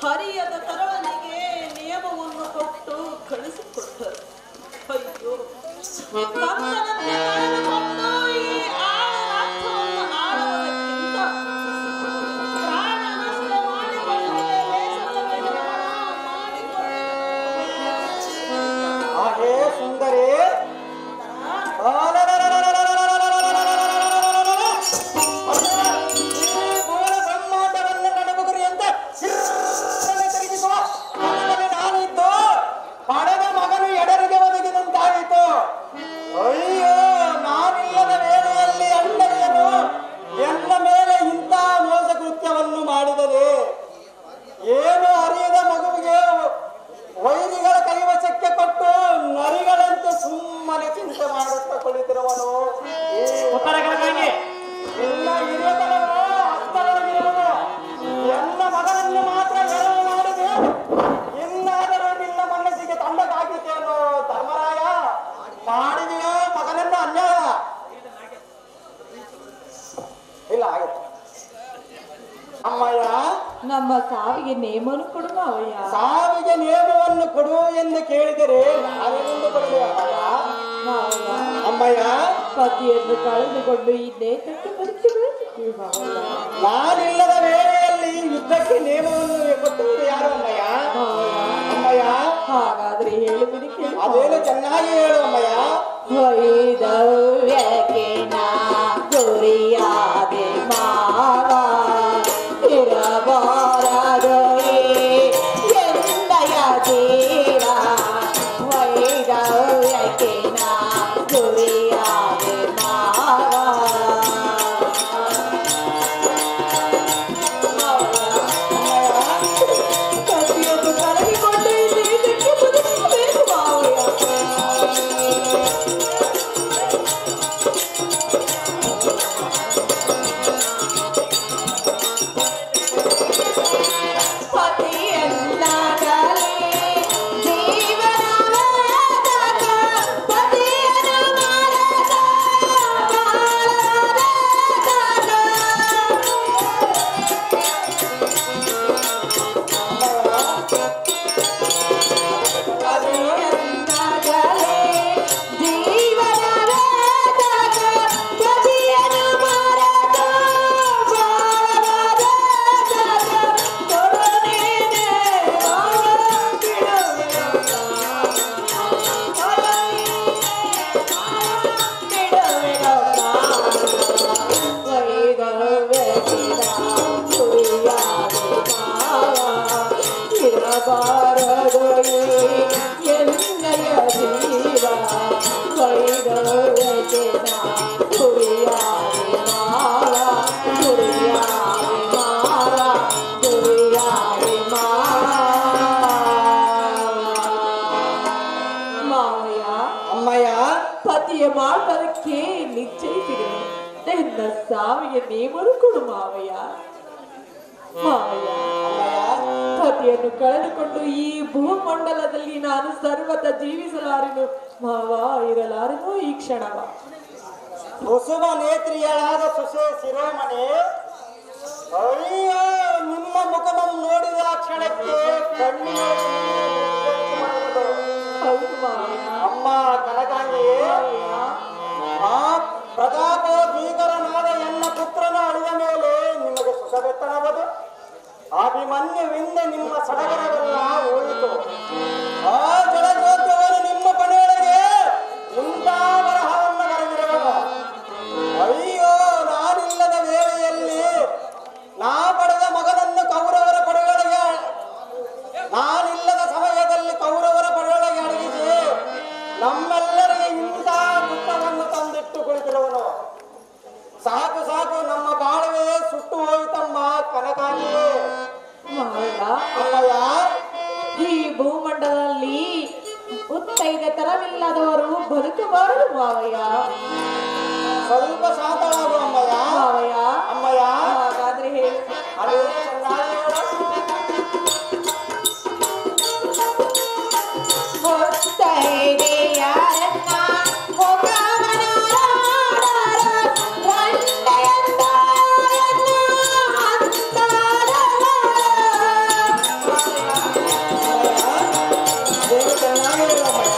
ಹರಿಯದ ಕರವನಿಗೆ ನಿಯಮವನ್ನು ಕೊಟ್ಟು ಕಳಿಸಿಕೊಟ್ಟರು. ಅಯ್ಯೋ ಕಂದನನ್ನೇ ಕಳೆದುಕೊಂಡು ಈ ಆಳ ರಾಜ್ಯವನ್ನು ಆಳುವುದಕ್ಕಿಂತ ಪ್ರಾಣ ನಷ್ಟ ಮಾಡಿಕೊಳ್ಳುವುದೇ ಲೇಸಲ್ಲವೇನೋ ಮಾಡಿಕೊಳ್ಳ. ಹಾಗೆ ಸುಂದರಿ, ಬ್ರಹ್ಮಾಂಡವನ್ನು ನಡುಗುರಿಯಂತೆ ತಿರುಗಿಸುವ ನಾನಿದ್ದು ಪಡೆದ ಮಗನು ಎಡರಿಗೆ ಒದಗಿದಂತಾಯಿತು. ಅಯ್ಯೋ ನಾನಿಲ್ಲದ ವೇಳೆಯಲ್ಲಿ ಅಣ್ಣನೆಯನು ಎನ್ನ ಮೇಲೆ ಇಂಥ ಮೋಸ ಕೃತ್ಯವನ್ನು ಮಾಡಿದರೆ ಏನು ಅರಿಯದ ಮಗುವಿಗೆ ವೈರಿಗಳ ಕೈವಶಕ್ಕೆ ಕೊಟ್ಟು ನರಿಗಳಂತೆ ಸುಮ್ಮನೆ ಚಿಂತೆ ಮಾಡುತ್ತಾ ಕುಳಿತಿರುವನು. ಎಲ್ಲ ಹಿರಿಯತನವೋ ಹಸ್ತರೊಳಗಿರುವುದು. ಎನ್ನ ಮಗನನ್ನು ಮಾತ್ರ ಎರವು ಮಾಡಿದೆ, ಇನ್ನಾದರೂ ನಿನ್ನ ಮನಸ್ಸಿಗೆ ತಂಡಗಾಗಿದ್ದೇನೋ ಧರ್ಮರಾಯ? ಮಾಡಿದೆಯೋ ಮಗನನ್ನು ಅನ್ಯಾಯ? ಇಲ್ಲ ಆಗುತ್ತೆ ಅಮ್ಮಯ್ಯ. ನಮ್ಮ ಸಾವಿಗೆ ನೇಮವನ್ನು ಕೊಡು ಮಾವಯ್ಯ. ಸಾವಿಗೆ ನೇಮವನ್ನು ಕೊಡು ಎಂದು ಕೇಳಿದರೆ ನಾವೇನೆಂದು ಕೊಡಲಿ ಅಮ್ಮಯ್ಯ? ಮಾವಯ್ಯ, ಅಮ್ಮಯ್ಯ, ಪತಿಯನ್ನು ಕಳೆದುಕೊಂಡು ಈ ನೇತಕ್ಕೆ ಬರುತ್ತಿರುವುದು ಮಾವಯ್ಯ. ನಾನಿಲ್ಲದ ವೇಳೆಯಲ್ಲಿ ಯುದ್ಧಕ್ಕೆ ನೇಮವನ್ನು ಕೊಟ್ಟುವುದು ಯಾರು ಅಮ್ಮಯ್ಯ? ಮಾವಯ್ಯ, ಅದೇನು ಚೆನ್ನಾಗಿ ಹೇಳು ಅಮ್ಮಯ್ಯ. ವೈದವ್ಯಕ್ಕೆ ನಾ ಗುರಿಯಾದೆ ಮಾವ ಇರಬಾರದು ಎಂದಯ ಜೀವ. ವೈದವ್ಯಕ್ಕೆ ನಾ ಗುರಿಯಾದೆ ಮಾವ. ಪ್ರತಿಯೊಂದು ಕರಗಿಕೊಂಡು ಇದಕ್ಕೆ ಬದುಕಬೇಕು ಮಾವಯ್ಯ. ಪತಿಯ ಮಾಡುವುದಕ್ಕೆ ನಿಶ್ಚಯಿಸಿದೆ. ನನ್ನ ಸಾವಿಗೆ ನೇಮರು ಕೊಡು ಮಾವಯ್ಯ. ಮಾವಯ್ಯ, ಪತಿಯನ್ನು ಕಳೆದುಕೊಂಡು ಈ ಭೂಮಂಡಲದಲ್ಲಿ ನಾನು ಸರ್ವತ ಜೀವಿಸಲಾರೆನು ಮಾವ, ಇರಲಾರೆನು ಈ ಕ್ಷಣವ. ಕುಸುಮ ನೇತ್ರಿಯಳಾದ ಸುಸೆ ಶಿರೋಮಣಿ, ಅಯ್ಯೋ ನಿಮ್ಮ ಮುಖವನ್ನು ನೋಡಿದ ಕ್ಷಣಕ್ಕೆ ಹೌದು ಮಾವಯ್ಯ. ಅಮ್ಮ ಕನಕಾಂಗಿ, ಆ ಪ್ರತಾಪ ಭೀಕರನಾದ ಎನ್ನ ಪುತ್ರನ ಅಳಿದ ಮೇಲೆ ನಿಮಗೆ ಸುಖವೆತ್ತನವದು. ಅಭಿಮನ್ಯುವಿಂದ ನಿಮ್ಮ ಸಡಗರವೆಲ್ಲ ಹೋಯಿತು. ಆ ಜಡಗೋದ್ಯವರು ನಿಮ್ಮ ಪಡೆಯೊಳಗೆ ಇಂಥ ಬರಹವನ್ನು ಬರೆದಿರುವನು. ಅಯ್ಯೋ, ನಾನಿಲ್ಲದ ವೇಳೆಯಲ್ಲಿ ನಾ ಪಡೆದ ಮಗನನ್ನು ಕೌರವರ ಪಡೆಯೊಳಗೆ, ನಾನಿಲ್ಲದ ಸಮಯದಲ್ಲಿ ಕೌರವರ ಪಡೆಯೊಳಗೆ ಅಡಗಿಸಿ ನಮ್ಮೆಲ್ಲರಿಗೆ ಇಂಥ ದುಃಖವನ್ನು ತಂದಿಟ್ಟು ಕುಳಿತಿರುವನು. ಸಾಕು ಸಾಕು, ನಮ್ಮ ಬಾಳುವೆ ಸುಟ್ಟು ಹೋಯಿತಮ್ಮ ಕನಕಾಂಗಿ. ಮಾವಯ್ಯ, ಅಮ್ಮಯ್ಯ, ಈ ಭೂಮಂಡಲದಲ್ಲಿ ಉತ್ತೈದ ತರವಿಲ್ಲದವರು ಬದುಕಬಾರದು ಮಾವಯ್ಯ. ಸ್ವಲ್ಪ ಶಾಂತವಾಗು ಅಮ್ಮಯ್ಯ. ಮಾವಯ್ಯ, ಅಮ್ಮಯ್ಯ, ಹಾಗಾದ್ರೆ ಹೇಳಿ. ಅದು ಚೆನ್ನಾಗಿ ಹೇಳು. ಏನು ಚೆನ್ನಾಗಿ ಹೇಳು ಅಮ್ಮಯ್ಯ.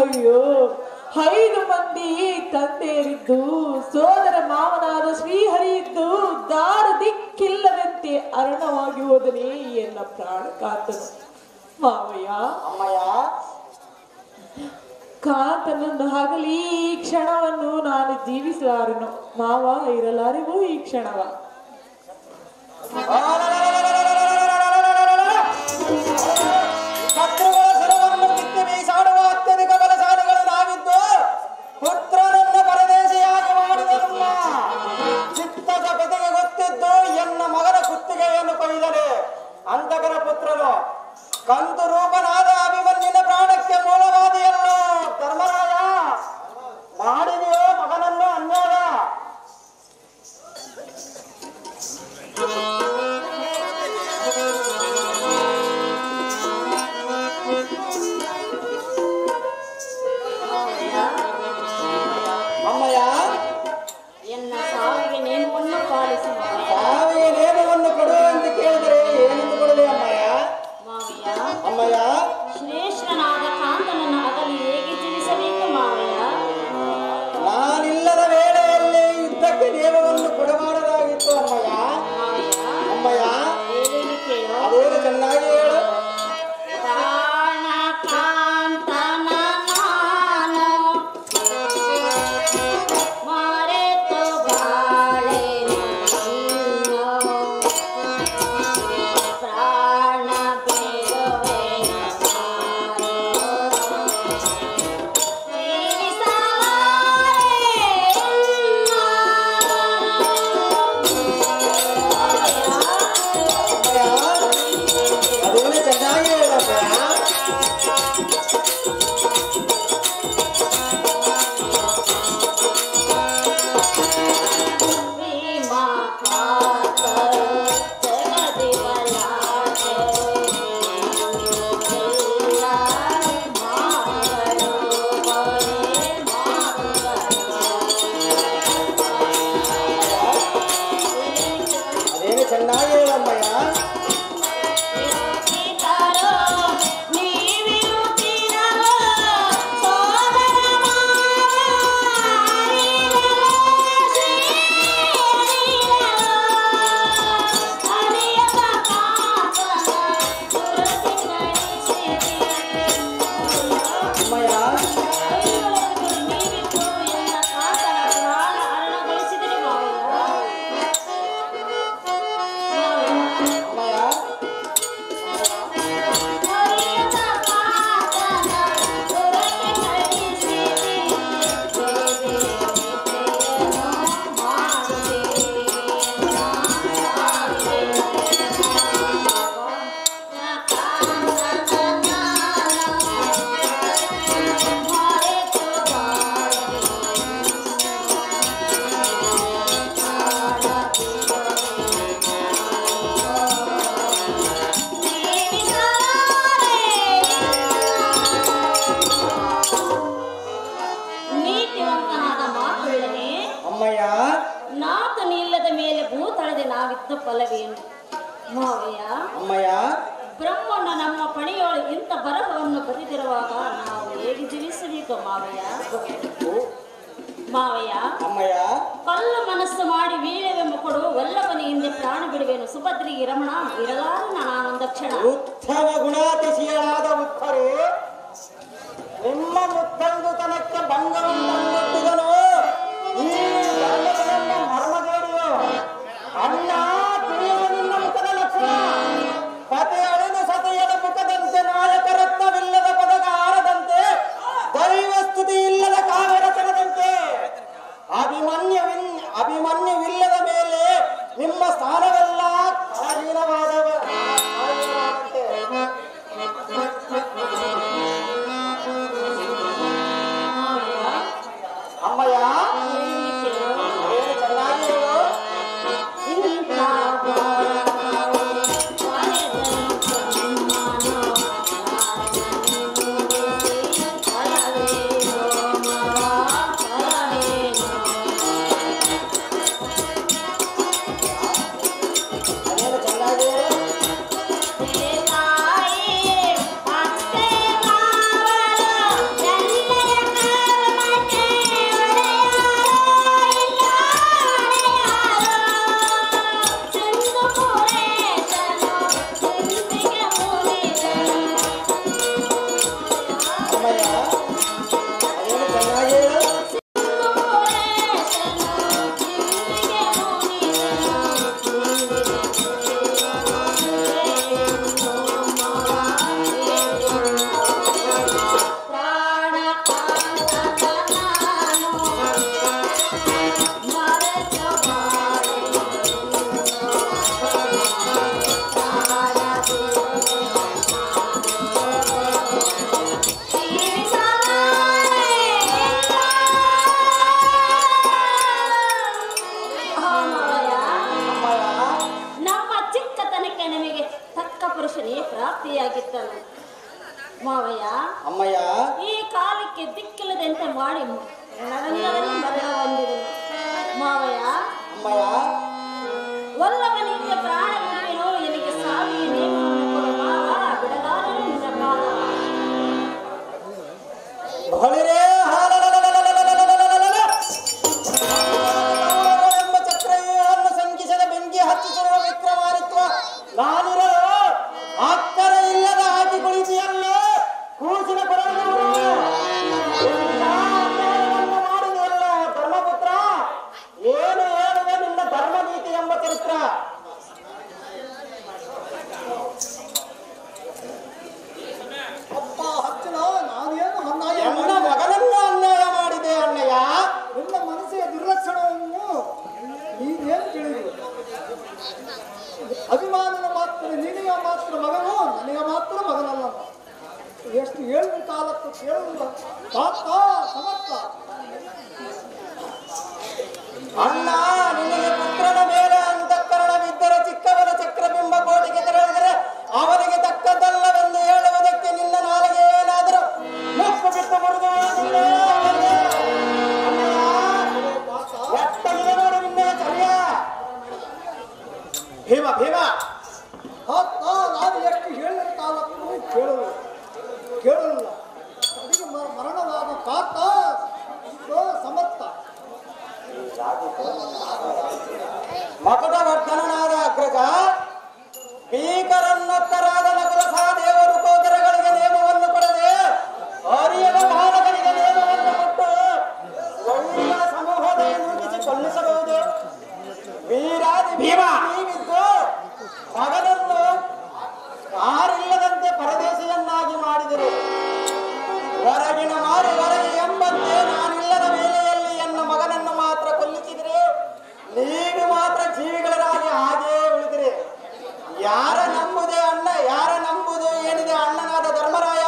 ಅಯ್ಯೋ, 5 ಮಂದಿ ತಂದೆಯರಿದ್ದು ಸೋದರ ಮಾವನಾದ ಶ್ರೀಹರಿ ಇದ್ದು ದಾರ ದಿಕ್ಕಿಲ್ಲದಂತೆ ಅರಣವಾಗಿ ಹೋದನೇ ಎನ್ನ ಪ್ರಾಣ ಕಾತನು ಮಾವಯ್ಯ. ಅಮ್ಮಯ್ಯ, ಕಾತನನ್ನು ಹಗಲಿ ಈ ಕ್ಷಣವನ್ನು ನಾನು ಜೀವಿಸಲಾರೆನು ಮಾವ, ಇರಲಾರೆವು ಈ ಕ್ಷಣವ. ಶತ್ರುಗಳ ಶಿರವನ್ನು ಕಿತ್ತು ಬೀಸಾಡುವ ಅತ್ಯಧಿಕ ಬಲಶಾಲಿಗಳು ನಾವಿದ್ದು ಪುತ್ರನನ್ನು ಪರದೇಶಿಯಾಗಿ ಬಲವೇನು ಮಾವಯ್ಯ? ಅಮ್ಮಯ್ಯ, ಬ್ರಹ್ಮನ ನಮ್ಮ ಪಣಿಯೊಳಗೆ ಇಂಥ ಬರಹವನ್ನು ಬರೆದಿರುವಾಗ ನಾವು ಹೇಗೆ ಜೀವಿಸಬೇಕು ಮಾವಯ್ಯ? ಮಾವಯ್ಯ, ಅಮ್ಮಯ್ಯ, ಕಲ್ಲು ಮನಸ್ಸು ಮಾಡಿ ವೀಳ್ಯವೆಂಬ ಕೊಡು ವಲ್ಲಭನ ಹಿಂದೆ ಪ್ರಾಣ ಬಿಡುವೆನು. ಸುಭದ್ರಿಗೆ ರಮಣ ಇರಲಾರ ನಾನೊಂದ ಕ್ಷಣ. ಉತ್ತಮ ಗುಣಾತಿಶಿಯಳಾದ ಉತ್ತರೆ, ನಿಮ್ಮ ಮುತ್ತಂದುತನಕ್ಕೆ ಭಂಗವನ್ನುಟ್ಟಿದನು ಈ ಧರ್ಮದ ಮರ್ಮದೇಡಿಯು. ಅಣ್ಣ ತಿಳಿಯುವ ನಿನ್ನ ಮುಖದ ಲಕ್ಷಣ. ಕತೆ ಅಳೆದು ಸತೆಯದ ಮುಖದಂತೆ, ನಾಯಕರತ್ನವಿಲ್ಲದ ಪದಕ ಆರದಂತೆ, ದೈವ ಸ್ತುತಿ ಇಲ್ಲದ ಕಾವ್ಯ ರಚನದಂತೆ, ಅಭಿಮನ್ಯುವಿಲ್ಲದ ಮೇಲೆ ನಿಮ್ಮ ಸ್ಥಾನವೆಲ್ಲ ಕಾಲೀನವಾದಂತೆ. ಅಮ್ಮಯ್ಯ, ಚೆನ್ನಾಗಿ ಹೇಳು. ಪ್ರಾಪ್ತಿಯಾಗಿದ್ದನು ಮಾವಯ್ಯ. ಅಮ್ಮಯ್ಯ, ಈ ಕಾಲಕ್ಕೆ ದಿಕ್ಕಿಲ್ಲದಂತೆ ಮಾಡಿ ರಣರಂಗದಲ್ಲಿ ಮರಣ ಹೊಂದಿದನು ಮಾವಯ್ಯ. ಅಮ್ಮಯ್ಯ, ವಲ್ಲಭನಿಂದ ಪ್ರಾಣ ಬಿಡುವೆನು, ಎನಿಗೆ ಸಾವಿಗೆ ನೇಮವನ್ನು ಕೊಡು ಮಾವ, ಬಿಡಲಾರನು ನಿನ್ನ ಪಾದ. ಎಂಬ ಚಕ್ರವ್ಯೂಹವನ್ನು ಸಂಕಿಸದ ಬೆಂಕಿ ಹಚ್ಚಿಸಿರುವ ವಿಕ್ರಮಾದಿತ್ವ ನಾನಿರಲು ಅಕ್ಕರೆ ಇಲ್ಲದ ಹಾಕಿ ಕುಳಿತಿಯಲ್ಲ ಕೂಸಿನ ಮಾಡಿದೆಯಲ್ಲ ಧರ್ಮಪುತ್ರ. ಏನು ಹೇಳುವೆ ನಿನ್ನ ಧರ್ಮ ನೀತಿ ಎಂಬ ಚರಿತ್ರ. ಅಪ್ಪ ಹಚ್ಚಲ, ನಾನೇನು ಅನ್ಯಾಯ ಎನ್ನ ಮಗನನ್ನು ಅನ್ಯಾಯ ಮಾಡಿದೆ ಅಣ್ಣಯ್ಯ. ನಿನ್ನ ಮನಸ್ಸಿನ ದುರ್ಲಕ್ಷಣವನ್ನು ನೀನೇನು ತಿಳಿದು? ಅಭಿಮಾನನ ಮಾತ್ರ ನಿನಗೆ ಮಾತ್ರ ಮಗನು, ನನಗೆ ಮಾತ್ರ ಮಗನಲ್ಲ. ಎಷ್ಟು ಹೇಳಿದ ಕಾಲಕ್ಕೂ ಕೇಳುವುದಿಲ್ಲ. ತಾತ ಸಮರ್ಥ ಅಣ್ಣ, ನಿನಗೆ ಪುತ್ರನ ಮೇಲೆ ಅಂತಃಕರಣವಿದ್ದರೆ ಚಿಕ್ಕವನ ಚಕ್ರಬಿಂಬ ಕೋಟಿಗೆ ತೆರಳಿದರೆ ಅವನಿಗೆ ತಕ್ಕದ್ದಲ್ಲವೆಂದು ಹೇಳುವುದಕ್ಕೆ ನಿನ್ನ ನಾಲಿಗೆ ಏನಾದರೂ ಮುಪ್ಪು ಬಿಟ್ಟು ಮುರಿದು ಎತ್ತಗಿದೆ ನೋಡು ನಿನ್ನ ಚರ್ಯ. ಭೀಮ ಭೀಮ, ತಾತ ನಾನು ಎಷ್ಟು ಹೇಳಿದ ಕಾಲಕ್ಕೂ ಕೇಳಲಿಲ್ಲ. ಅದಕ್ಕೆ ಮರಣವಾದ ತಾತ ಸಮರ್ಥ. ಮಕುಟವರ್ಧನನಾದ ಅಗ್ರಜ, ಭೀಕರನ್ನೊತ್ತರಾದ ನಕುಲ ಸಹದೇವರು ಕೋದರಗಳಿಗೆ ನೇಮವನ್ನು ಕೊಡದೆ ಅರಿಯದ ಬಾಲಕರಿಗೆ ನೇಮವನ್ನು ಕೊಟ್ಟು ಒಳ್ಳೆಯ ಸಮೂಹದಲ್ಲಿ ನುಗ್ಗಿಸಿ ಕೊಲ್ಲಿಸಬಹುದು. ವೀರಾದಿ ಭೀಮ ನೀವಿದ್ದು ಮಗನನ್ನು ಯಾರಿಲ್ಲದಂತೆ ಪರದೇಶಿಯನ್ನಾಗಿ ಮಾಡಿದರು. ಹೊರಗಿನ ಮಾರು ಹೊರಗೆ ಎಂಬಂತೆ ನಾನಿಲ್ಲದ ವೇಳೆಯಲ್ಲಿ ಎನ್ನ ಮಗನನ್ನು ಮಾತ್ರ ಕೊಲ್ಲಿಸಿದರೆ ನೀವು ಮಾತ್ರ ಜೀವಿಗಳಾಗಿ ಹಾಗೇ ಉಳಿದಿರಿ. ಯಾರ ನಂಬುದೇ ಅಣ್ಣ, ಯಾರ ನಂಬುದು ಏನಿದೆ ಅಣ್ಣನಾದ ಧರ್ಮರಾಯ?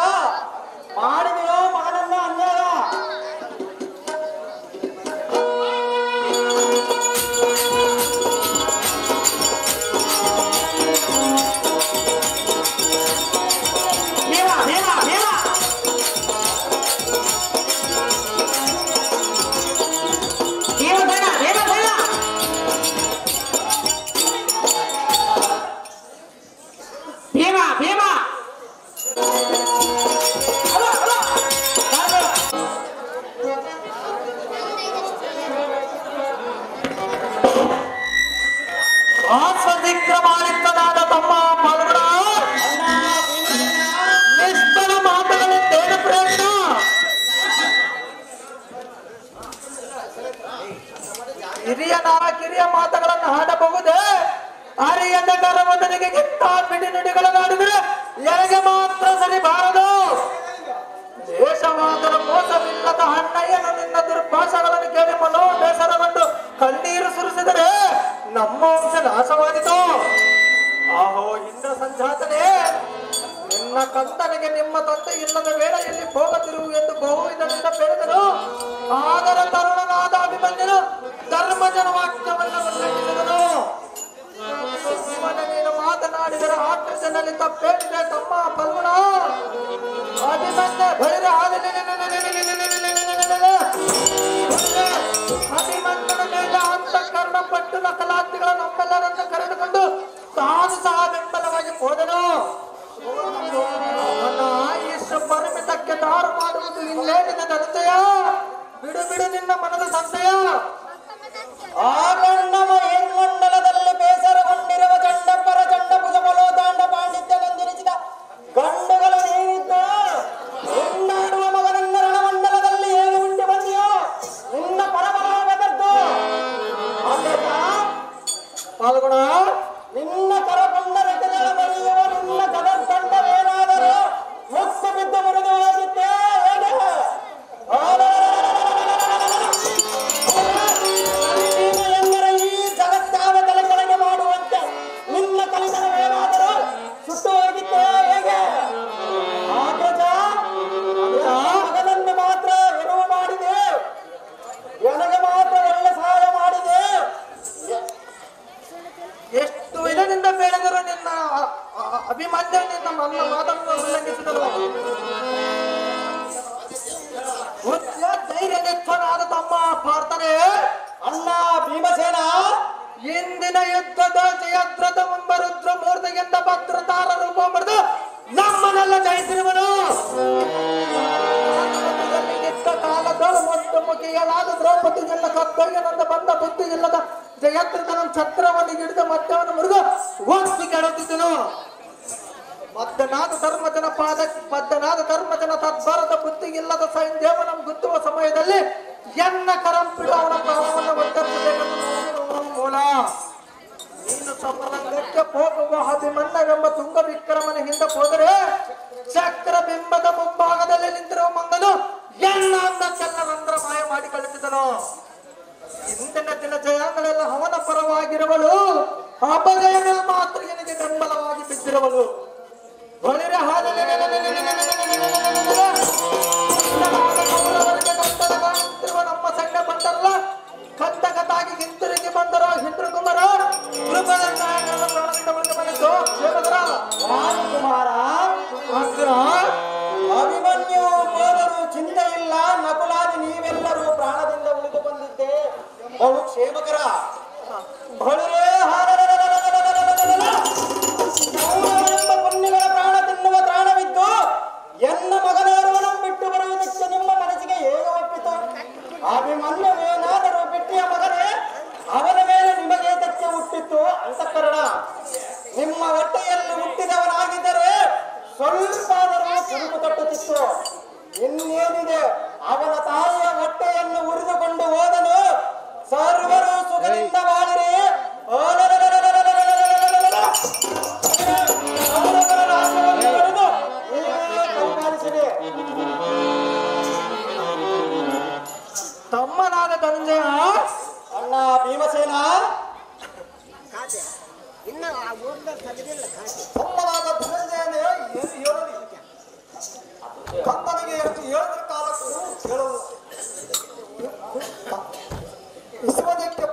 ಮಾಡಿದೆಯೋ ಮಗನನ್ನ ಅನ್ಯಾಯ. ಭೀಮ ಭೀಮ ಭೀಮ ಕಿರಿಯ ಮಾತುಗಳನ್ನು ಹಾಡಬಹುದೇ? ಅರಿಯದ ಕರವದನಿಗೆ ಗಿಂತ ಬಿಡಿ ನುಡಿಗಳನ್ನು ಆಡಿದ್ರೆ ಎಳೆಗೆ ಮಾತ್ರ ಸರಿ ಬಾರದು. ದೇಶವಾದರೂ ಮೋಸವಿಲ್ಲದ ಅಣ್ಣಯ್ಯನು ನಿನ್ನ ದುರ್ಭಾಷೆಗಳನ್ನು ಕೇಳಿ ಮನೋ ಬೇಸರಗೊಂಡು ಕಣ್ಣೀರು ಸುರಿಸಿದರೆ ನಮ್ಮ ವಂಶ ನಾಶವಾದಿತು. ಆಹೋ ಇಂದ್ರ ಸಂಜಾತನೆ, ನಿನ್ನ ಕಂದನಿಗೆ ನಿಮ್ಮ ತಂದೆ ಇಲ್ಲದ ವೇಳೆಯಲ್ಲಿ ಹೋಗುತ್ತಿರುವು ಎಂದು ಬಹುವಿಧದಿಂದ ಬೆಳೆದನು. ಆದರೆ ತರುಣನಾದ ಅಭಿಮನ್ಯನು ಧರ್ಮಜನ ವಾಕ್ಯವನ್ನು ಉಲ್ಲಂಘಿಸಿದನು. ನೀನು ಮಾತನಾಡಿದರೆ ಆಕ್ರೋಶದಲ್ಲಿ ತಪ್ಪೇನಿದೆ ತಮ್ಮ ಫಲ್ಗುಣ. ಅಭಿಮನ್ಯ ಬಳಿರ ಅಭಿಮನ್ಯನ ಮೇಲೆ ಅಂತಃಕರಣ ಪಟ್ಟು ನಕಲಾರ್ಥಿಗಳ ನಮ್ಮೆಲ್ಲರನ್ನು ಕರೆದುಕೊಂಡು ತಾನು ಸಹ ಬೆಂಬಲವಾಗಿ ಹೋದನು. ನನ್ನ ಆಯುಷ್ಯ ಪರಿಮಿತಕ್ಕೆ ದಾರು ಮಾಡುವುದು ಇಲ್ಲೇನಿದೆ ನಡತೆಯ? ಬಿಡು ಬಿಡು ನಿನ್ನ ಮನದ ಸಂಶಯ. ಆಕಣ್ಣಮ ಹೆಣ್ಮಂಡಲದಲ್ಲಿ ಬೇಸರಗೊಂಡಿರುವ ಚಂಡಪ್ಪರ ಚಂಡಭುಜ ಮಲೋದಾಂಡ ಪಾಂಡಿತ್ಯನೆಂದೆನಿಸಿದ ಗಂಡುಗಳು ನೀನಿದ್ದು ಉಣ್ಣಾಡುವ ಮಗನನ್ನ ರಣಮಂಡಲದಲ್ಲಿ ಹೇಗೆ ಉಂಟು ಬಂದಿಯೋ ನಿನ್ನ ಪರಬಲವೆದರ್ದು ಪಾಲ್ಗುಣ ನಿನ್ನ ಕರಕೊಂಡ ರಚನೆಗಳ ಬರೆಯುವ ನಿನ್ನ ಕದರ್ದಂಡವೇನಾದರೂ ಮುಕ್ಕು ಬಿದ್ದು ಮುರಿದು ಹೋಗಿದ್ದೆ ಹೇಗೆ? ಎಂದರೆ ಈ ಜಗತ್ತಾವ ತಲೆ ಕೆಳಗೆ ಮಾಡುವಂತೆ ನಿನ್ನ ಕಲಿತನವೇನಾದರೂ ಸುಟ್ಟು ಹೋಗಿದ್ದೆ ಹೇಗೆ? ಆಗ್ರಜ ಮಗನನ್ನು ಮಾತ್ರ ಎರುವು ಮಾಡಿದೆ, ನನಗೆ ಮಾತ್ರ ಒಳ್ಳೆ ಸಹಾಯ ಮಾಡಿದೆ. ಎಷ್ಟು ವಿಧದಿಂದ ಬೆಳೆದರೂ ನಿನ್ನ ಅಭಿಮನ್ಯ ನಿನ್ನ ನನ್ನ ಮಾತನ್ನು ಉಲ್ಲಂಘಿಸಿದರು. ಧೈರ್ಯನಿಷ್ಠನಾದ ತಮ್ಮ ಪ್ರಾರ್ಥನೆ ಅಣ್ಣ ಭೀಮಸೇನ, ಇಂದಿನ ಯುದ್ಧದ ಜಯದ್ರದ ಮುಂಬರುದ್ರ ಮೂರ್ತಿಗಿಂತ ಭದ್ರತಾರ ರೂಪ ಮಾಡಿದು ನಮ್ಮನ್ನೆಲ್ಲ ಜಯಿಸಿರುವನು. ಕಾಲದ ಒಂದು ಮುಖಿಯಲಾದ ದ್ರೌಪದಿ ಜಿಲ್ಲ ಕರ್ತವ್ಯನಂದ ಬಂದ ಬುದ್ಧಿ ಇಲ್ಲದ ಜಯದ್ರತನ ಛತ್ರವನ್ನು ಹಿಡಿದ ಮಧ್ಯವನ್ನು ಮುರಿದು ಒತ್ತಿ ಕೆಡುತ್ತಿದ್ದನು. ಬದ್ಧನಾದ ಧರ್ಮಜನ ತದ್ಭರದ ಬುದ್ಧಿಗಿಲ್ಲದ ಸೈನ್ಯವನ್ನು ಗುತ್ತುವ ಸಮಯದಲ್ಲಿ ಎನ್ನ ಕರಂಪಿಡು ಅವನ ಪ್ರಾಣವನ್ನು ಒತ್ತರಿಸಬೇಕೆಂದು ಮೂಲ. ನೀನು ಸಮರಂಗಕ್ಕೆ ಹೋಗುವ ಅಭಿಮನ್ಯವೆಂಬ ತುಂಗ ವಿಕ್ರಮನ ಹಿಂದೆ ಹೋದರೆ ಚಕ್ರ ಬಿಂಬದ ಮುಂಭಾಗದಲ್ಲಿ ನಿಂತಿರುವ ಮಂಗನು ಎನ್ನ ಅಂದಕ್ಕೆಲ್ಲ ರಂಧ್ರ ಮಾಯ ಮಾಡಿ ಕಳಿಸಿದನು. ಇಂದಿನ ದಿನ ಜಯಗಳೆಲ್ಲ ಅವನ ಪರವಾಗಿರುವಳು, ಅಪಜಯಗಳು ಮಾತ್ರ ನಿನಗೆ ಬೆಂಬಲವಾಗಿ ಬಿದ್ದಿರುವಳು. ಹೊಳಿರೆ ಹಾಲಲ್ಲಿ ನಮ್ಮ ಸಂಘ ಬಂದರಲ್ಲ, ಕಂಟಕತಾಗಿ ಹಿಂತಿರುಗಿ ಬಂದರೋ ಹಿಂದ್ರು ಕುಮಾರ ಪ್ರಾಣದಿಂದ ಬಂದು ರಾಜಕುಮಾರ ಅಭಿಮನ್ಯು ಹೋದರೂ ಚಿಂತೆ ಇಲ್ಲ, ನಕುಲಾದಿ ನೀವೆಲ್ಲರೂ ಪ್ರಾಣದಿಂದ ಉಳಿದು ಬಂದಿದ್ದೆ ಬಹು ಕ್ಷೇಮಕರ. ಎಂಬ ಪುಣ್ಯಗಳ ಪ್ರಾಣ ತಿನ್ನುವ ಪ್ರಾಣವಿದ್ದು ಎನ್ನ ಮಗನಾರುವನು ಬಿಟ್ಟು ಬರುವುದಕ್ಕೆ ನಿಮ್ಮ ಮನಸ್ಸಿಗೆ ಹೇಗೆ ಒಪ್ಪಿತು? ಅಭಿಮನ್ಯುವೇನಾದರೂ ಬಿಟ್ಟಿಯ ಮಗನೇ, ಅವನ ಮೇಲೆ ನಿಮಗೆ ತಚ್ಚೆ ಹುಟ್ಟಿತ್ತು ಅಂತಃಕರಣ. ನಿಮ್ಮ ಹೊಟ್ಟೆಯಲ್ಲಿ ಹುಟ್ಟಿದವನಾಗಿದ್ದರೆ ಸ್ವಲ್ಪಾದರೂ ಸುರುಕು ತಟ್ಟುತ್ತಿತ್ತು. ಇನ್ನೇನಿದೆ, ಅವನ ತಾಯಿಯ ಹೊಟ್ಟೆಯನ್ನು ಉರಿದುಕೊಂಡು ಹೋದನು. ಸರ್ವರು ಸುಖದಿಂದ ಬಾಳಿರಿ. ತಮ್ಮನಾದ ಧನಂಜಯ ಅಣ್ಣ ಭೀಮಸೇನ, ತಮ್ಮನಾದ ಧನಂಜಯನೇ ಏನು ಹೇಳಲಿ? ಕಂದನಿಗೆ ಎಷ್ಟು ಹೇಳಿದ ಕಾಲಕ್ಕೂ ಹೇಳಲು ವಿಶ್ವದಕ್ಕೆ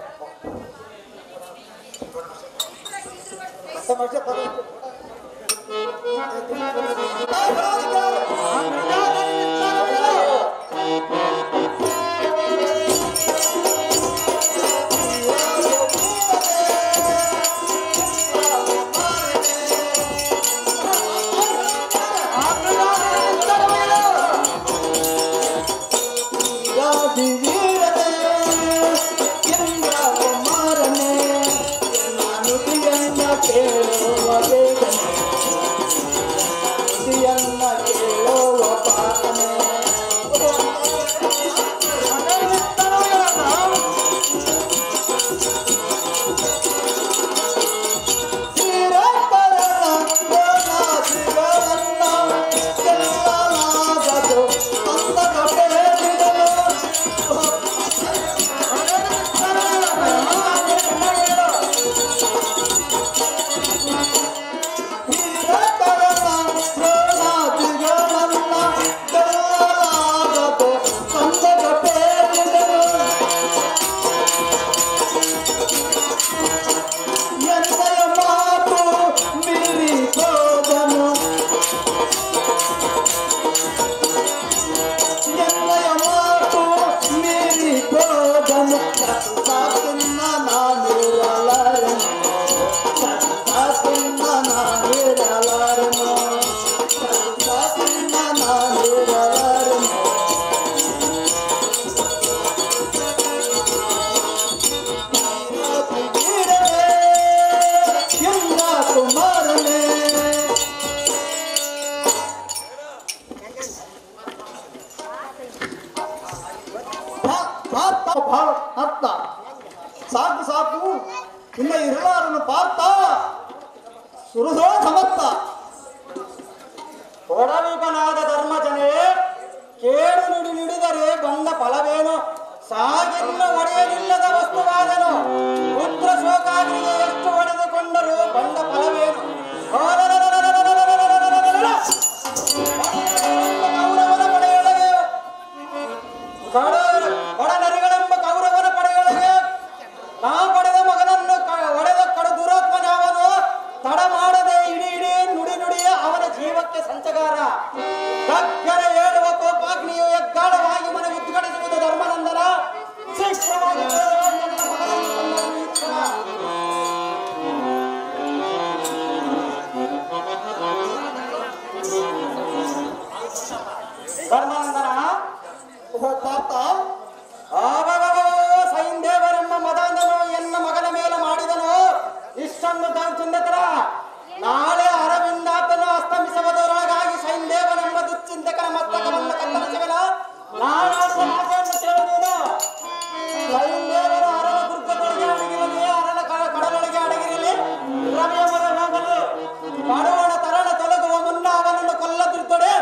ಬಹಳ ಅರ್ಥ ಸಾಕು ಸಾಕು ಇನ್ನ ಇರಲಾರನ್ನು ಪಾರ್ಥ ಸುರಸೋ ಸಮರ್ಥ ಒಡವಿಪನಾದ ಧರ್ಮಜನೇ ಕೇಡು ನುಡಿ ನುಡಿದರೆ ಬಂದ ಫಲವೇನು ಸಾಗೆನ್ನ ಒಡೆಯಲಿಲ್ಲದ ವಸ್ತುವಾದನು ಪುತ್ರ ಶೋಕಾಗ್ನಿಗೆ ಎಷ್ಟು ಹೊಡೆದುಕೊಂಡರೂ ಬಂದ ಫಲವೇನು ಕೌರವನ ಪಡೆಯೊಳಗೆ ಒಡನರಿಗಳೆಂಬ ಕೌರವನ ಪಡೆಯೊಳಗೆ ನಾ ಪಡೆದ ಮಗನನ್ನು ಒಡೆದ ಕಡು ದುರಾತ್ಮನಾವನು ತಡ ಮಾಡದೆ ಇಡೀ ಇಡೀ ನುಡಿ ನುಡಿಯ ಅವನ ಜೀವಕ್ಕೆ ಸಂಚಗಾರ ಗಗ್ಗರ ಹೇಳುವ ಕೋಪಾಗ್ನಿಯು ಎಗ್ಗಾಳವಾಗಿ ಮನೆ ಉದ್ಘಾಟಿಸುವುದು ಧರ್ಮನಂದನ ಶೀಘ್ರವಾಗಿ ಧರ್ಮನಂದನ ಪಾರ್ಥ ಸೈಂದೇವರೆಂಬ ಮದಾಂಧನು ಎನ್ನ ಮಗನ ಮೇಲೆ ಮಾಡಿದನು ಇಷ್ಟೊಂದು ಚಿಂತಕರ ನಾಳೆ ಅರವಿಂದಾತನು ಅಸ್ತಮಿಸುವುದರೊಳಗಾಗಿ ಸೈಂದೇವನೆಂಬ ದುಶ್ಚಿಂತಕನ ಮಸ್ತಕವನ್ನು ಕತ್ತರಿಸುವನ ನಾನಾಡುವ ಮಾತೆಯನ್ನು ಕೇಳು ನೀನು ಸೈಂದೇವನ ಅರನ ದುರ್ಗದೊಳಗೆ ಅಡಗಿರಲಿ ಅರನ ಕಡಲೊಳಗೆ ಅಡಗಿರಲಿ ರವಿಯ ಮರ ಹೋಗಲು ಮಾಡುವಣ ತರಣ ತೊಲಗುವ ಮುನ್ನ ಅವನನ್ನು ಕೊಲ್ಲದಿರ್ತೊಡೆ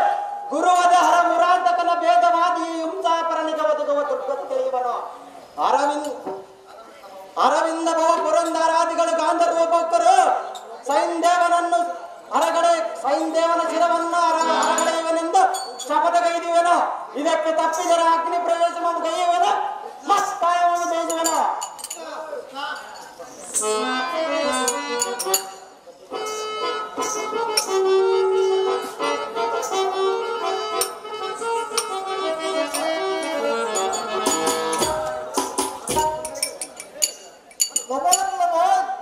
ಗುರುವದ ಹರ ಮುರಾಂತಕನ ಭೇದವಾದಿ ಹಿಂಸಾಪರನಿಗೆ ಒದಗುವ ದುರ್ಗತಿ ತಿಳಿಯುವನು ಅರವಿಂದ ಭವ ಪುರಂದರಾದಿಗಳು ಗಾಂಧರ್ವೋಪಕರು ಸೈಂದೇವನನ್ನು ಸೈಂದೇವನ ಶಿರವನ್ನು ಅರಗಳೆಯುವನೆಂದು ಶಪಥಗೈದುವೆನು ಇದಕ್ಕೆ ತಪ್ಪಿದರೆ ಅಗ್ನಿ ಪ್ರವೇಶವನ್ನು ಗೈಯುವೆನು ಮಸ್ತಾಯವನ್ನು ಬೇಜುವೆನು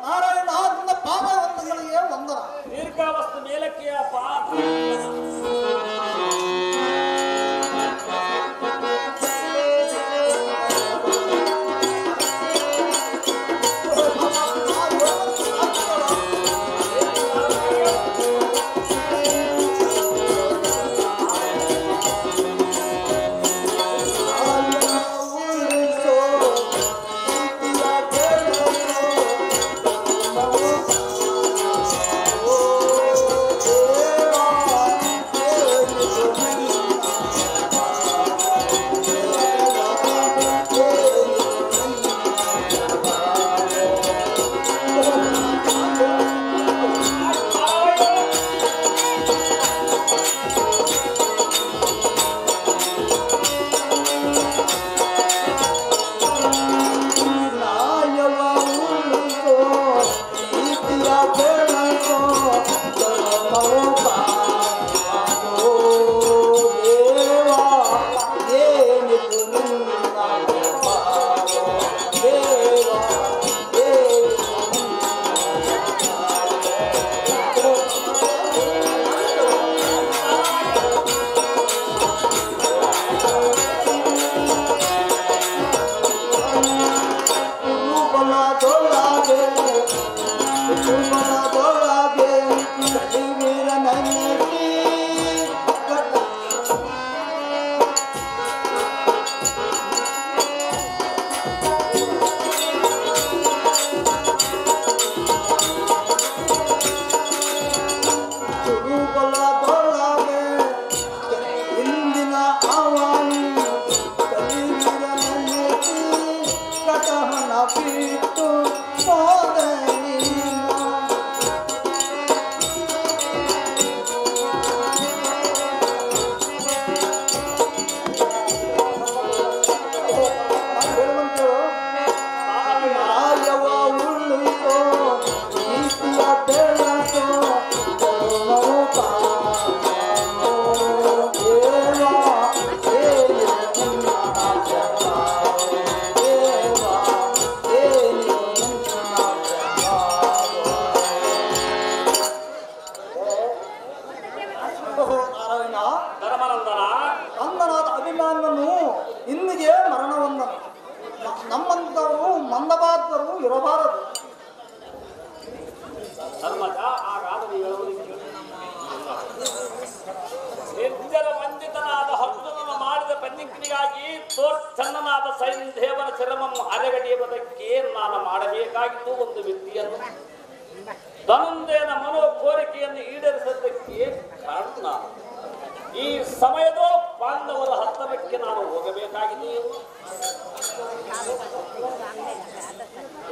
ನಾರಾಯಣ ನಿನ್ನ ಪಾದವಂದಗಳಿಗೆ ವಂದನ. ದೀರ್ಘಾವಸ್ತು ಮೇಲಕ್ಕೆ ಇರಬಾರದು. ಧರ್ಮದ ಹಾಗಾದರೆ ನಿರ್ಜನ ವಂದಿತನಾದ ಹರ್ತನನ್ನು ಮಾಡಿದ ಪನ್ನಿಕ್ಕಿನಿಗಾಗಿ ಸಲುವಾಗಿ ಚನ್ನನಾದ ಸೈನ್ಯದೇವನ ಚರಮನ್ನು ಅರೆಗಡಿಯುವುದಕ್ಕೆ ನಾನು ಮಾಡಬೇಕಾಗಿದ್ದು ಒಂದು ವ್ಯಕ್ತಿಯನ್ನು ಧನುಂದೇನ ಮನೋ ಕೋರಿಕೆಯನ್ನು ಈಡೇರಿಸೋದಕ್ಕೆ ಕಾರಣ ಈ ಸಮಯದ ಪಾಂಡವರ ಹತ್ತರಕ್ಕೆ ನಾನು ಹೋಗಬೇಕಾಗಿದೆಯೋ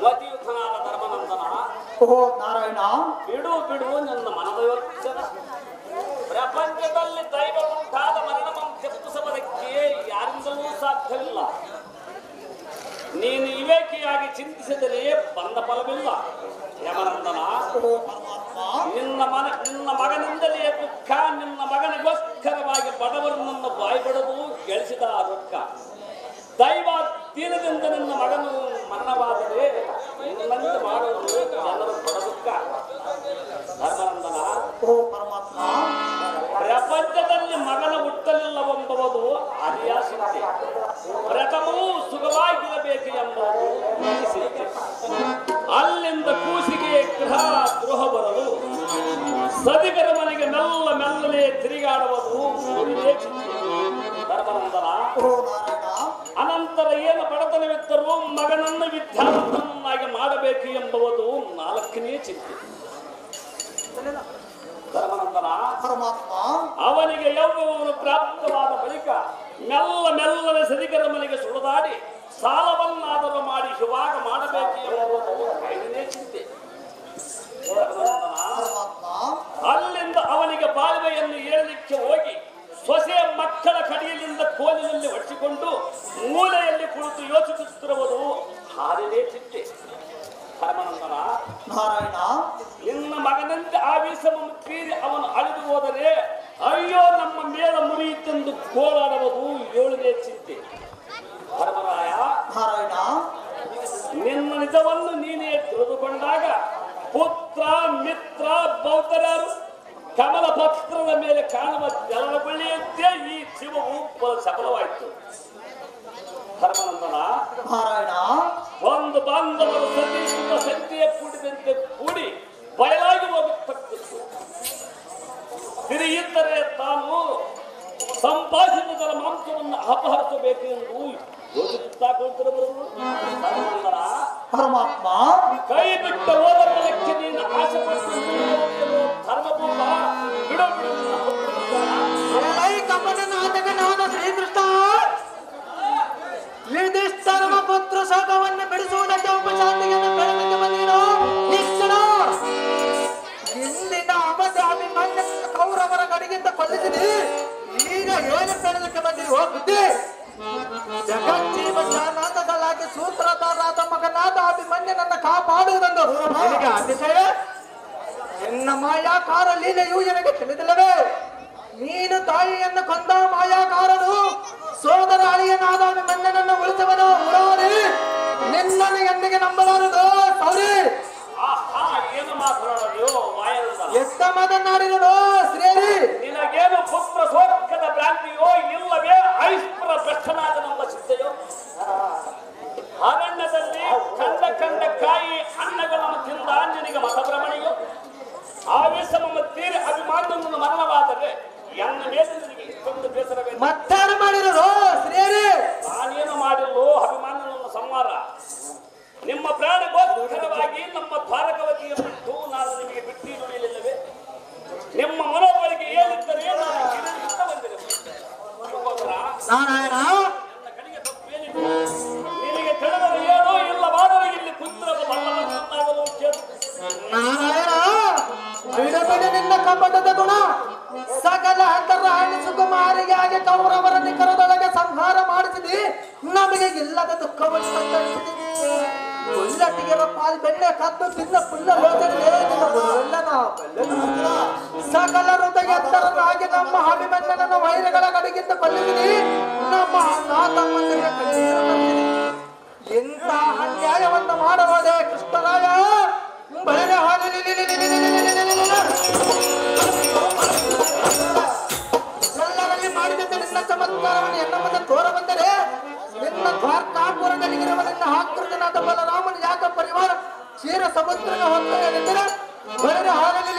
ಮತಿಯುತನಾದ ಧರ್ಮನಂದನ ಓ ನಾರಾಯಣ ಬಿಡು ಬಿಡು ನನ್ನ ಮನದ ಯೋಚನ ಪ್ರಪಂಚದಲ್ಲಿ ದೈವ ಉಂಟಾದ ಮರಣವನ್ನು ತಪ್ಪಿಸುವುದಕ್ಕೆ ಯಾರಿಂದಲೂ ಸಾಧ್ಯವಿಲ್ಲ. ನೀನು ವಿವೇಕಿಯಾಗಿ ಚಿಂತಿಸಿದರೆ ಬಂದ ಫಲವಿಲ್ಲ. ಯಮನಂದನ, ನಿನ್ನ ಮಗನಿಂದಲೇ ದುಃಖ, ನಿನ್ನ ಮಗನಿಗೋಸ್ಕರವಾಗಿ ಬಡವರನ್ನು ಬಾಯ್ಬಿಡದು ಗಳಿಸಿದ ರೊಕ್ಕ. ದೈವ ತೀರದಿಂದ ನಿನ್ನ ಮಗನು ಮರಣವಾದರೆ ನಿನ್ನಂತೆ ಮಾಡುವುದು ಜನರು ಪಡದುಃಖ. ಧರ್ಮನಂದನ, ಪ್ರಪಂಚದಲ್ಲಿ ಮಗನ ಹುಟ್ಟಲಿಲ್ಲವೆಂಬುದು ಅರಿಯಾಸಿದ್ದೆ. ಪ್ರಥಮವು ಸುಖವಾಗಿರಬೇಕು ಎಂಬುದು ಸಿದ್ಧೆ. ಅಲ್ಲಿಂದ ಕೂಸಿಗೆ ಗೃಹ ಬರಲು ಸದಿಗರ ಮನೆಗೆ ಮೆಲ್ಲನೆ ತಿರುಗಾಡುವುದು ಧರ್ಮನಂದನ. ಅನಂತರ ಏನು ಬಡತನವಿದ್ದರೂ ಮಗನನ್ನು ವಿದ್ಯಾವಂತನನ್ನಾಗಿ ಮಾಡಬೇಕು ಎಂಬುದು ನಾಲ್ಕನೇ ಚಿಂತೆ. ಧರ್ಮನಂದನ, ಅವನಿಗೆ ಯೌವನವನ್ನು ಪ್ರಾಪ್ತವಾದ ಬಳಿಕ ಮೆಲ್ಲನೆ ಸದಿಗರ ಮನೆಗೆ ಸುಳಿದಾಡಿ ಸಾಲವನ್ನಾದರೂ ಮಾಡಿ ಶಿವಾಗ ಮಾಡಬೇಕು ಎಂಬುದು ಐದನೇ ಚಿಂತೆ. ಅಲ್ಲಿಂದ ಅವನಿಗೆ ಬಾಳ್ವೆಯನ್ನು ಏಳಲಿಕ್ಕೆ ಹೋಗಿ ಸೊಸೆಯ ಮಕ್ಕಳ ಕಡಿಯಲಿಂದ ಕೋಲಿನಲ್ಲಿ ಹೊಡಿಸಿಕೊಂಡು ಮೂಲೆಯಲ್ಲಿ ಕುಳಿತು ಯೋಚಿಸುತ್ತಿರುವುದು ಆರನೇ ಚಿಂತೆ. ಧರ್ಮನಂದನ, ನಾರಾಯಣ, ನಿನ್ನ ಮಗನಂತೆ ಆವೇಶವನ್ನು ತೀರಿ ಅವನು ಅಳಿದು ಹೋದರೆ ಅಯ್ಯೋ ನಮ್ಮ ಮೇಳ ಮುರಿಯಿತೆಂದು ಗೋಳಾಡುವುದು ಏಳನೇ ಚಿಂತೆ. ಧರ್ಮರಾಯ, ನಾರಾಯಣ, ನಿನ್ನ ನಿಜವನ್ನು ನೀನೇ ತಿಳಿದುಕೊಂಡಾಗ ಪುತ್ರ ಮಿತ್ರ ಬೌದ್ಧರಾರು ಕಮಲ ಪತ್ರದ ಮೇಲೆ ಕಾಣುವ ಜಲದ ಬಳಿಯಂತೆ ಈ ಶಿವವು ಸಫಲವಾಯಿತು. ಧರ್ಮನಂದನ, ನಾರಾಯಣ, ಒಂದು ಬಾಂಧವರು ಸತೀಶುವ ಸಂಖ್ಯೆಯ ಕೂಡಿದಂತೆ ಕೂಡಿ ಬಯಲಾಗಿ ಹೋಗತಕ್ಕದ್ದು. ತಿರುಗಿದ್ದರೆ ತಾನು ಸಂಪಾದಿಸಿದ ಮಾಂಸವನ್ನು ಅಪಹರಿಸಬೇಕು ಎಂದು ಯೋಚಿಸುತ್ತಾ ಕುಳಿತಿರುವರು. ಧರ್ಮನಂದನ, ಪರಮಾತ್ಮ, ಕೈ ಬಿಟ್ಟ ಹೋದ ಬಲಕ್ಕೆ ನೀನು ಆಸೆ ಪಟ್ಟು ಧರ್ಮಭೂಮ ಬಿಡು ಕಮಲನಾಥಕನಾದ ಶ್ರೀಕೃಷ್ಣ ಯುಧಿಷ್ಠಿರನ ಪುತ್ರ ಶೋಕವನ್ನು ಬಿಡಿಸುವುದಕ್ಕೆ ಉಪಶಾಂತಿಯನ್ನು ಬೆಳೆದಕ್ಕೆ ಬಂದಿರೋ ನಿಶ್ಚಲ ಇಂದಿನ ಅಭಿಮನ್ಯ ಕೌರವರ ಕಡೆಗಿಂತ ಕೊಲ್ಲಿಸಿದಿ. ಈಗ ಏನು ಬೆಳೆದಕ್ಕೆ ಬಂದಿರೋ ಬುದ್ಧಿ ಜಗಜ್ಜೀವನಾಥದಲ್ಲಾಗಿ ಸೂತ್ರಧಾರಾದ ಮಗನಾದ ಅಭಿಮನ್ಯನನ್ನು ಕಾಪಾಡುವುದನ್ನು ನಿನಗೆ ಅತಿಶಯ. ನಿನ್ನ ಮಾಯಾಕಾರ ಲೀಲೆಯು ನನಗೆ ತಿಳಿದಿಲ್ಲವೇ? ನೀನು ತಾಯಿಯನ್ನು ಕೊಂದ ಮಾಯಾಕಾರನು ಸೋದರ ಅಳಿಯನಾದ ಅಭಿಮನ್ಯನನ್ನು ಉಳಿಸುವನು. ಮುರಾರಿ, ನಿನ್ನನ್ನು ಎಂದಿಗೆ ನಂಬಲಾರದು. ಸೌರಿ, ಏನು ಮಾತನಾಡೋದು ಎಷ್ಟ ಮಾತನಾಡಿದನು ಶ್ರೇರಿ? ನಿನಗೇನು ಪುತ್ರ ಸೋಕದ ಭ್ರಾಂತಿಯೋ ಇಲ್ಲವೇ ಐಶ್ವರ ಭ್ರಷ್ಟನಾದ ನಮ್ಮ ಸಿದ್ಧೆಯೋ? ಅರಣ್ಯದಲ್ಲಿ ಕಂಡ ಕಾಯಿ ಅನ್ನಗಳನ್ನು ತಿಂದ ನಿನಗೆ ಮತಭ್ರಮಣೆಯೋ? ಆವೇಶವನ್ನು ತೀರಿ ಅಭಿಮಾನವನ್ನು ಮರಣವಾದರೆ ಎನ್ನ ಮೇಲೆ ನಿನಗೆ ಇಷ್ಟೊಂದು ಬೇಸರವೇ? ಮತ್ತಾರು ಮಾಡಿದರು ಶ್ರೇರಿ? ನಾನೇನು ಮಾಡಿಲ್ಲೋ ಅಭಿಮಾನವನ್ನು ಸಂಹಾರ. ನಿಮ್ಮ ಪ್ರಾಣಗೋಸ್ಕರವಾಗಿ ನಮ್ಮ ದ್ವಾರಕವತಿಯ ಬಿಟ್ಟು ನಾನು ನಿಮಗೆ ಬಿಟ್ಟು ನುಡಿಯಲಿಲ್ಲವೇ? ನಿಮ್ಮ ಮನೋಬಳಿಗೆ ಏನಿದ್ದರೆ ನಾನು ಗಿಡದಿಂದ ಬಂದಿರಬೇಕು. ನಾರಾಯಣ, ನನ್ನ ಕಡೆಗೆ ತಪ್ಪೇನಿದೆ? ನಿನಗೆ ತಿಳಿದರೆ ಏನೋ ಇಲ್ಲವಾದರೆ ಇಲ್ಲಿ ಕುಂತಿರುವ ಬಲ್ಲವನ್ನಾದರೂ ಕೇಳು. ನಾರಾಯಣ, ಬಿಡಬಿಡಿ ನಿನ್ನ ಕಪಟದ ಗುಣ. ಸಕಲ ಅಂತರಾಣಿ ಸುಕುಮಾರಿಗಾಗಿ ಕೌರವರ ನಿಖರದೊಳಗೆ ಸಂಹಾರ ಮಾಡಿಸಿದಿ. ನಮಗೆ ಇಲ್ಲದ ದುಃಖವನ್ನು ತಂದಿಸಿದಿ. ಉಳ್ಳಟ್ಟಿಗೆ ಪಾಲ್ ಬೆಣ್ಣೆ ಕದ್ದು ತಿನ್ನ ಪುಲ್ಲ ಸಕಲ ಹೃದಯತ್ತರನಾಗಿ ನಮ್ಮ ಅಭಿಮನ್ಯನನ್ನು ವೈರಗಳ ಕಡೆಗಿಂದ ಕೊಲ್ಲಿಸಿದಿ. ನಮ್ಮ ನಾತಮ್ಮಂದಿಗೆ ಕಣ್ಣೀರು ತಂದಿದಿ. ಎಂತ ಅನ್ಯಾಯವನ್ನು ಮಾಡಬಹುದೇ ಕೃಷ್ಣರಾಯ? ಎಲ್ಲರಲ್ಲಿ ಮಾಡಿದಂತೆ ನಿನ್ನ ಚಮತ್ಕಾರವನ್ನು ಎನ್ನ ಮುಂದೆ ತೋರ ಬಂದರೆ ನಿನ್ನ ದ್ವಾರಕಾಪುರದಲ್ಲಿರುವ ನಿನ್ನ ಆಕೃತನಾದ ಬಲರಾಮನ ಯಾಕ ಪರಿವಾರ ಕ್ಷೀರ ಸಮುದ್ರದ ಹೊತ್ತನೆಂದರೆ ಬರೆದ ಹಾಲಲ್ಲಿ